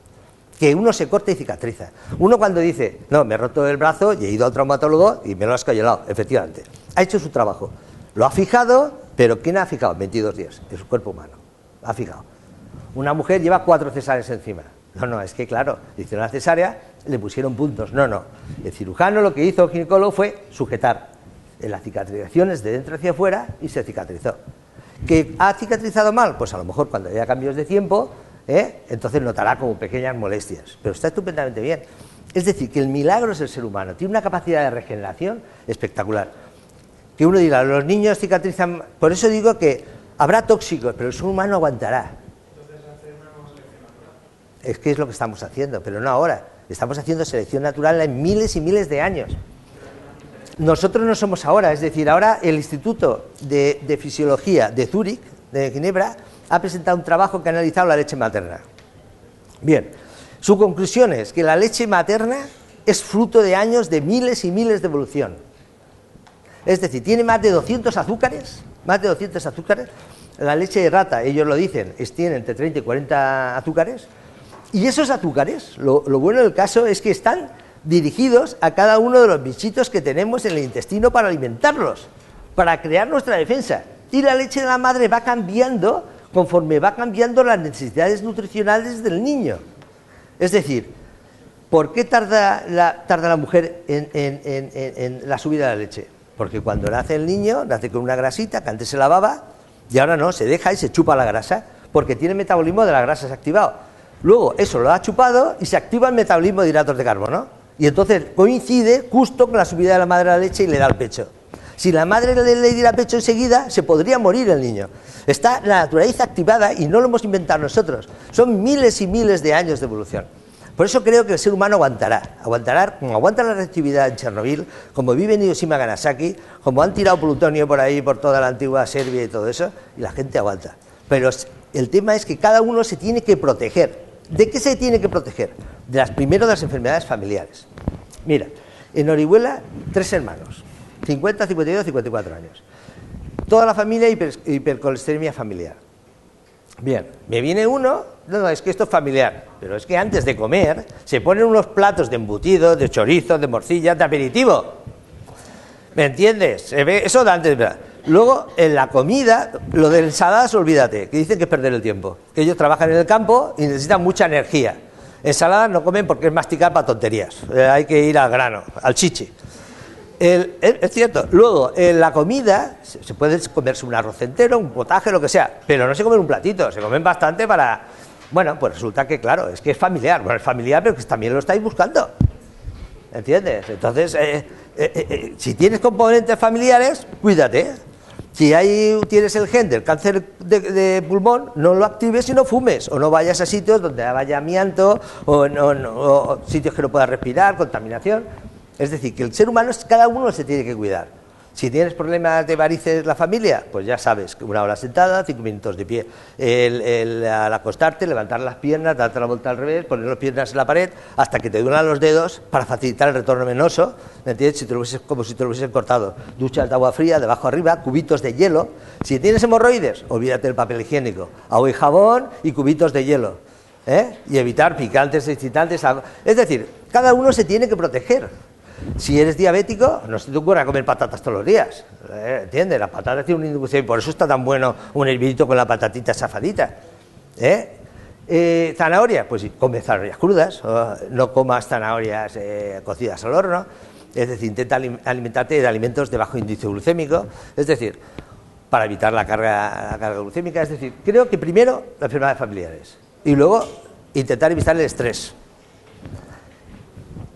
Que uno se corta y cicatriza. Uno cuando dice, no, me he roto el brazo y he ido al traumatólogo y me lo has escayolado, efectivamente. Ha hecho su trabajo. Lo ha fijado, pero ¿quién ha fijado? 22 días, en su cuerpo humano. Ha fijado. Una mujer lleva 4 cesáreas encima. No, es que claro, le hicieron la cesárea, le pusieron puntos. No. El cirujano lo que hizo, el ginecólogo, fue sujetar en las cicatrizaciones de dentro hacia afuera y se cicatrizó. ¿Que ha cicatrizado mal? Pues a lo mejor cuando haya cambios de tiempo, entonces notará como pequeñas molestias, pero está estupendamente bien. Es decir, que el milagro es el ser humano, tiene una capacidad de regeneración espectacular. Que uno dirá, los niños cicatrizan, por eso digo que habrá tóxicos, pero el ser humano aguantará. Es que es lo que estamos haciendo, pero no ahora, estamos haciendo selección natural en miles y miles de años. Nosotros no somos ahora, es decir, ahora el Instituto de Fisiología de Zúrich, de Ginebra, ha presentado un trabajo que ha analizado la leche materna. Bien, su conclusión es que la leche materna es fruto de años de miles y miles de evolución. Es decir, tiene más de 200 azúcares, la leche de rata, ellos lo dicen, tiene entre 30 y 40 azúcares, y esos azúcares, lo bueno del caso es que están dirigidos a cada uno de los bichitos que tenemos en el intestino para alimentarlos, para crear nuestra defensa. Y la leche de la madre va cambiando conforme va cambiando las necesidades nutricionales del niño. Es decir, ¿por qué tarda la mujer en la subida de la leche? Porque cuando nace el niño, nace con una grasita, que antes se lavaba, y ahora no, se deja y se chupa la grasa, porque tiene el metabolismo de las grasas activado. Luego eso lo ha chupado y se activa el metabolismo de hidratos de carbono. Y entonces coincide justo con la subida de la madre a la leche y le da el pecho. Si la madre le diera pecho enseguida, se podría morir el niño. Está la naturaleza activada y no lo hemos inventado nosotros. Son miles y miles de años de evolución. Por eso creo que el ser humano aguantará, como aguanta la reactividad en Chernobyl, como vive en Hiroshima y Nagasaki, como han tirado plutonio por ahí, por toda la antigua Serbia y todo eso, y la gente aguanta. Pero el tema es que cada uno se tiene que proteger. ¿De qué se tiene que proteger? Primero de las enfermedades familiares. Mira, en Orihuela, 3 hermanos, 50, 52, 54 años. Toda la familia hipercolesterolemia familiar. Bien, me viene uno, no, es que esto es familiar, pero es que antes de comer se ponen unos platos de embutido, de chorizo, de morcilla, de aperitivo. ¿Me entiendes? Se ve eso de antes, ¿verdad? Luego, en la comida, lo de ensaladas, olvídate, que dicen que es perder el tiempo. Que ellos trabajan en el campo y necesitan mucha energía. Ensaladas no comen porque es masticar para tonterías. Hay que ir al grano, al chichi. Es cierto. Luego, en la comida, se puede comerse un arroz entero, un potaje, lo que sea, pero no se comen un platito, se comen bastante para... Bueno, pues resulta que, claro, es que es familiar. Bueno, es familiar, pero que también lo estáis buscando. ¿Entiendes? Entonces, si tienes componentes familiares, cuídate. Si tienes el gen del cáncer de pulmón, no lo actives y no fumes, o no vayas a sitios donde haya amianto, o sitios que no puedas respirar, contaminación. Es decir, que el ser humano, cada uno se tiene que cuidar. Si tienes problemas de varices la familia, pues ya sabes, 1 hora sentada, 5 minutos de pie. Al acostarte, levantar las piernas, darte la vuelta al revés, poner las piernas en la pared, hasta que te duelan los dedos para facilitar el retorno venoso, ¿me entiendes? Como si te lo hubiesen cortado. Duchas de agua fría, de abajo arriba, cubitos de hielo. Si tienes hemorroides, olvídate del papel higiénico. Agua y jabón y cubitos de hielo. Y evitar picantes, excitantes. Es decir, cada uno se tiene que proteger. Si eres diabético, no se te ocurra comer patatas todos los días, ¿entiendes? La patata tiene una inducción y por eso está tan bueno un hervidito con la patatita safadita. Zanahoria, pues come zanahorias crudas, no comas zanahorias cocidas al horno, es decir, intenta alimentarte de alimentos de bajo índice glucémico, es decir, para evitar la carga glucémica, es decir, creo que primero las enfermedades familiares y luego intentar evitar el estrés.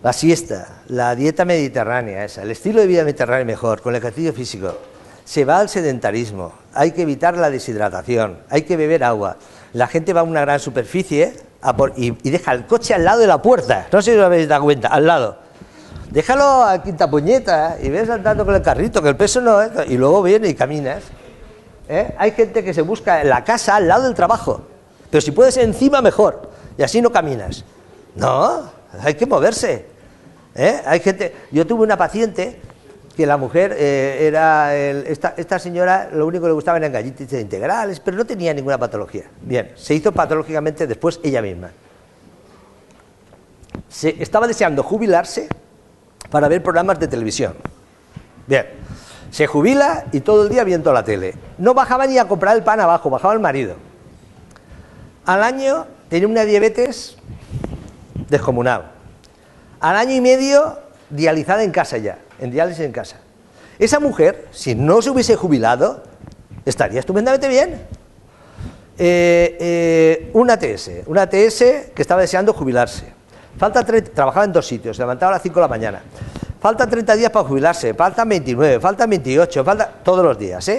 La siesta, la dieta mediterránea, el estilo de vida mediterráneo mejor, con el ejercicio físico. Se va al sedentarismo, hay que evitar la deshidratación, hay que beber agua. La gente va a una gran superficie y deja el coche al lado de la puerta. No sé si os habéis dado cuenta, al lado. Déjalo a quinta puñeta y ves andando con el carrito, que el peso no es, y luego viene y caminas. Hay gente que se busca en la casa al lado del trabajo, pero si puedes encima mejor, y así no caminas. No, hay que moverse. Hay gente. Yo tuve una paciente que la mujer esta señora lo único que le gustaba eran galletas integrales, pero no tenía ninguna patología. Bien, se hizo patológicamente después ella misma. Estaba deseando jubilarse para ver programas de televisión. Bien, se jubila y todo el día viendo la tele. No bajaba ni a comprar el pan abajo, bajaba el marido. Al año tenía una diabetes descomunal. Al año y medio dializada en casa ya, en diálisis en casa. Esa mujer, si no se hubiese jubilado, estaría estupendamente bien. Una ATS que estaba deseando jubilarse. Trabajaba en 2 sitios, se levantaba a las 5 de la mañana. Faltan 30 días para jubilarse, faltan 29, faltan 28, faltan todos los días,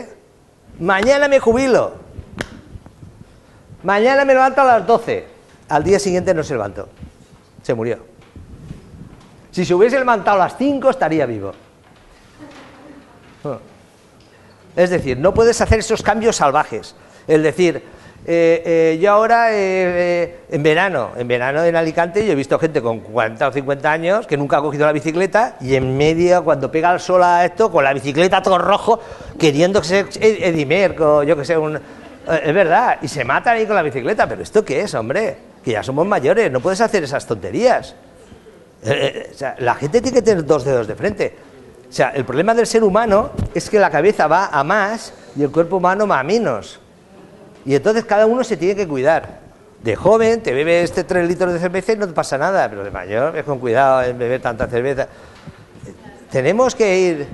Mañana me jubilo. Mañana me levanto a las 12. Al día siguiente no se levantó. Se murió. Si se hubiese levantado a las 5 estaría vivo. Es decir, no puedes hacer esos cambios salvajes. Es decir, yo ahora en verano en Alicante yo he visto gente con 40 o 50 años que nunca ha cogido la bicicleta y en medio cuando pega el sol a esto con la bicicleta todo rojo queriendo ser Edimer, yo que sé, es verdad, y se matan ahí con la bicicleta. Pero ¿esto qué es, hombre? Que ya somos mayores, no puedes hacer esas tonterías. O sea, la gente tiene que tener 2 dedos de frente. O sea, el problema del ser humano es que la cabeza va a más y el cuerpo humano va a menos. Y entonces cada uno se tiene que cuidar. De joven te bebes 3 litros de cerveza y no te pasa nada, pero de mayor ves con cuidado en beber tanta cerveza. Tenemos que ir...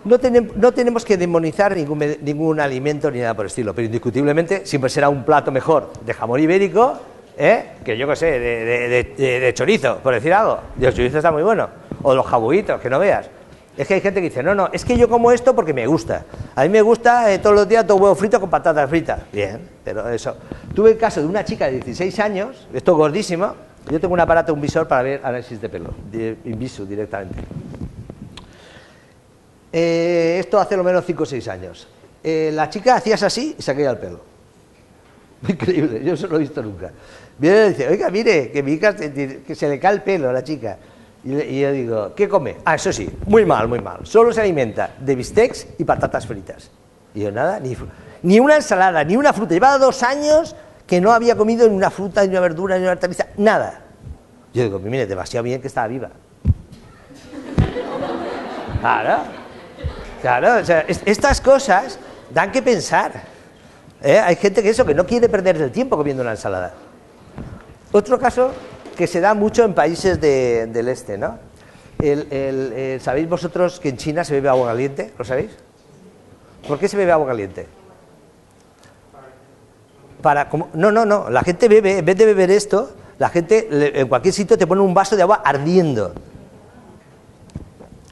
No tenemos que demonizar ningún alimento ni nada por el estilo, pero indiscutiblemente siempre será un plato mejor de jamón ibérico, que yo qué sé, de chorizo, por decir algo. Y el chorizo está muy bueno. O los jabuitos, que no veas. Es que hay gente que dice, no, es que yo como esto porque me gusta. A mí me gusta todos los días todo huevo frito con patatas fritas. Bien, pero eso. Tuve el caso de una chica de 16 años, esto gordísimo. Yo tengo un aparato, un visor para ver análisis de pelo, Invisu directamente. Esto hace lo menos 5 o 6 años. La chica hacías así y se caía el pelo. Increíble, yo eso no lo he visto nunca. Viene y dice, oiga, mire, que mi hija que se le cae el pelo a la chica. Y yo digo, ¿qué come? Ah, eso sí, muy mal, muy mal. Solo se alimenta de bistecs y patatas fritas. Y yo nada, ni una ensalada, ni una fruta. Llevaba 2 años que no había comido ni una fruta, ni una verdura, ni una hortaliza, nada. Yo digo, mire, demasiado bien que estaba viva. Claro, o sea, estas cosas dan que pensar. Hay gente que no quiere perder el tiempo comiendo una ensalada. Otro caso que se da mucho en países del este, ¿no? ¿Sabéis vosotros que en China se bebe agua caliente? ¿Lo sabéis? ¿Por qué se bebe agua caliente? No, la gente bebe, en vez de beber esto, la gente en cualquier sitio te pone un vaso de agua ardiendo,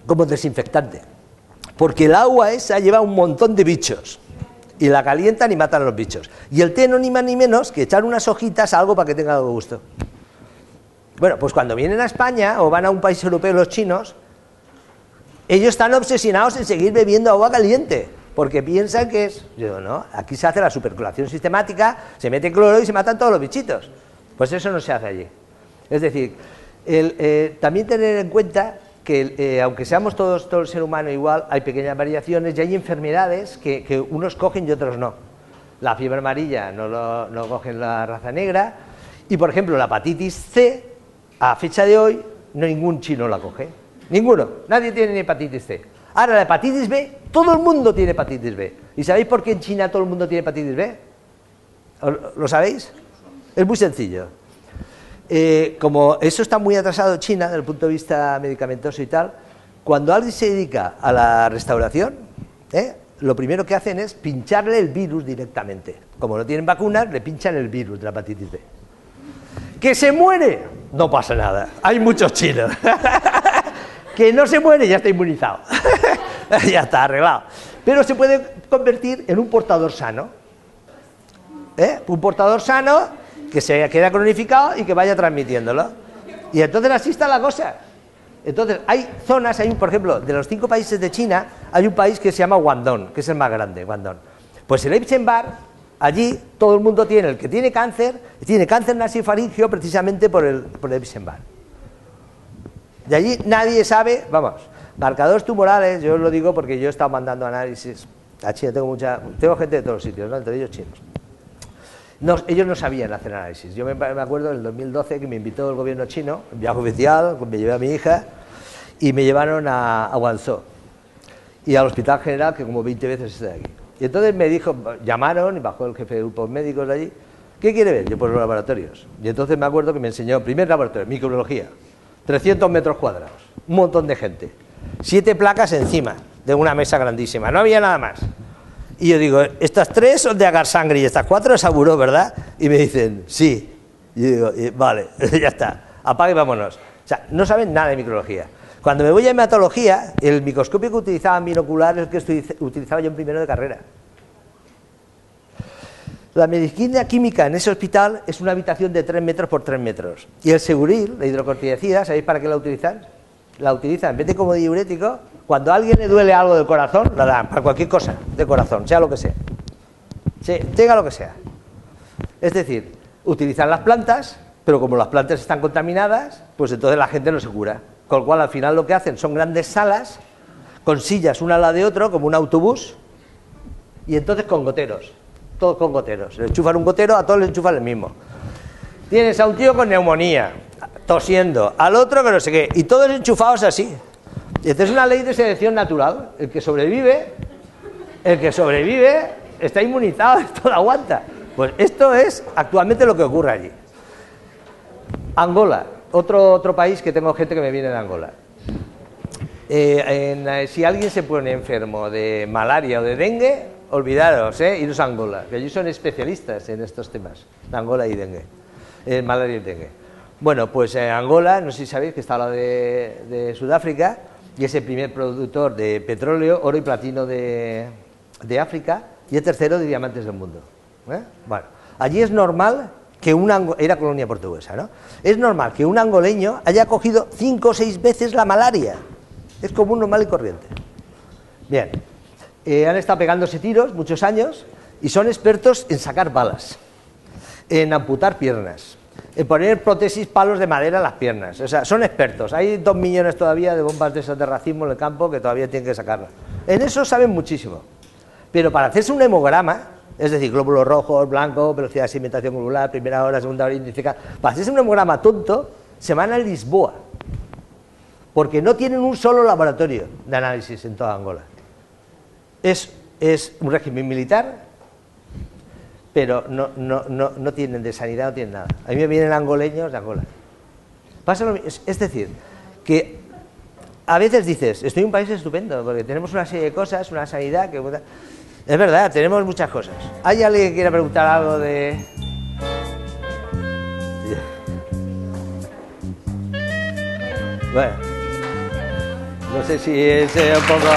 como desinfectante. Porque el agua esa lleva un montón de bichos, y la calientan y matan a los bichos. Y el té no ni más ni menos que echar unas hojitas a algo para que tenga algo de gusto. Bueno, pues cuando vienen a España o van a un país europeo los chinos, ellos están obsesionados en seguir bebiendo agua caliente, porque piensan que es... Yo digo, no, aquí se hace la supercloración sistemática, se mete cloro y se matan todos los bichitos. Pues eso no se hace allí. Es decir, también tener en cuenta que aunque seamos todo el ser humano igual, hay pequeñas variaciones y hay enfermedades que unos cogen y otros no. La fiebre amarilla no cogen la raza negra y, por ejemplo, la hepatitis C, a fecha de hoy, ningún chino la coge. Ninguno. Nadie tiene ni hepatitis C. Ahora, la hepatitis B, todo el mundo tiene hepatitis B. ¿Y sabéis por qué en China todo el mundo tiene hepatitis B? ¿Lo sabéis? Es muy sencillo. Como eso está muy atrasado en China, desde el punto de vista medicamentoso y tal, cuando alguien se dedica a la restauración, lo primero que hacen es pincharle el virus directamente. Como no tienen vacunas, le pinchan el virus de la hepatitis B. ¿Que se muere? No pasa nada. Hay muchos chinos. Que no se muere, ya está inmunizado. Ya está arreglado. Pero se puede convertir en un portador sano. Un portador sano que se quede cronificado y que vaya transmitiéndolo. Y entonces así está la cosa. Entonces hay zonas, por ejemplo, de los 5 países de China, hay un país que se llama Guangdong, que es el más grande, Guangdong. Pues el Epstein-Barr, allí todo el mundo tiene, el que tiene cáncer nasofaríngeo precisamente por el Epstein-Barr. De allí nadie sabe, vamos, marcadores tumorales, yo os lo digo porque yo he estado mandando análisis a China, tengo gente de todos los sitios, ¿no? Entre ellos chinos. No, ellos no sabían hacer análisis. Yo me acuerdo en el 2012 que me invitó el gobierno chino, en viaje oficial, me llevé a mi hija y me llevaron a Guangzhou y al Hospital General, que como 20 veces está aquí. Y entonces me dijo, llamaron y bajó el jefe de grupos médicos de allí, ¿qué quiere ver? Yo, pues los laboratorios. Y entonces me acuerdo que me enseñó, primer laboratorio, microbiología, 300 metros cuadrados, un montón de gente, 7 placas encima de una mesa grandísima, no había nada más. Y yo digo, estas 3 son de agar sangre y estas 4 de Saburó, ¿verdad? Y me dicen, sí. Y yo digo, vale, ya está, apague y vámonos. O sea, no saben nada de microbiología. Cuando me voy a hematología, el microscopio que utilizaban binocular es el que utilizaba yo en primero de carrera. La medicina química en ese hospital es una habitación de 3 metros por 3 metros. Y el Seguril, la hidrocorticoidecida, ¿sabéis para qué la utilizan? La utilizan en vez de como diurético, cuando a alguien le duele algo del corazón, la dan para cualquier cosa de corazón, sea lo que sea. Tenga lo que sea. Es decir, utilizan las plantas, pero como las plantas están contaminadas, pues entonces la gente no se cura. Con lo cual al final lo que hacen son grandes salas, con sillas una al lado de otro, como un autobús, y entonces con goteros. Todos con goteros. Le enchufan un gotero, a todos les enchufan el mismo. Tienes a un tío con neumonía, tosiendo, al otro que no sé qué, y todos enchufados así. Y esta es una ley de selección natural. El que sobrevive está inmunizado, esto lo aguanta. Pues esto es actualmente lo que ocurre allí. Angola, otro país que tengo gente que me viene de Angola. Si alguien se pone enfermo de malaria o de dengue, olvidaros, iros a Angola, que allí son especialistas en estos temas, de Angola y dengue, malaria y dengue. Bueno, pues Angola, no sé si sabéis que está al lado de Sudáfrica, y es el primer productor de petróleo, oro y platino de África, y el tercero de diamantes del mundo. Bueno, allí es normal que era colonia portuguesa, ¿no? Es normal que un angoleño haya cogido 5 o 6 veces la malaria. Es común, normal y corriente. Bien. Han estado pegándose tiros muchos años y son expertos en sacar balas, en amputar piernas, en poner prótesis, palos de madera en las piernas. O sea, son expertos. Hay 2 millones todavía de bombas de esas de racismo en el campo que todavía tienen que sacarlas. En eso saben muchísimo. Pero para hacerse un hemograma, es decir, glóbulos rojos, blancos, velocidad de segmentación globular, primera hora, segunda hora, índice, para hacerse un hemograma tonto, se van a Lisboa, porque no tienen un solo laboratorio de análisis en toda Angola. Es un régimen militar, pero no tienen de sanidad, no tienen nada. A mí me vienen angoleños de Angola. Pasa lo mismo, es decir, que a veces dices, estoy en un país estupendo, porque tenemos una serie de cosas, una sanidad que... Es verdad, tenemos muchas cosas. ¿Hay alguien que quiera preguntar algo de...? Bueno, no sé si es un poco...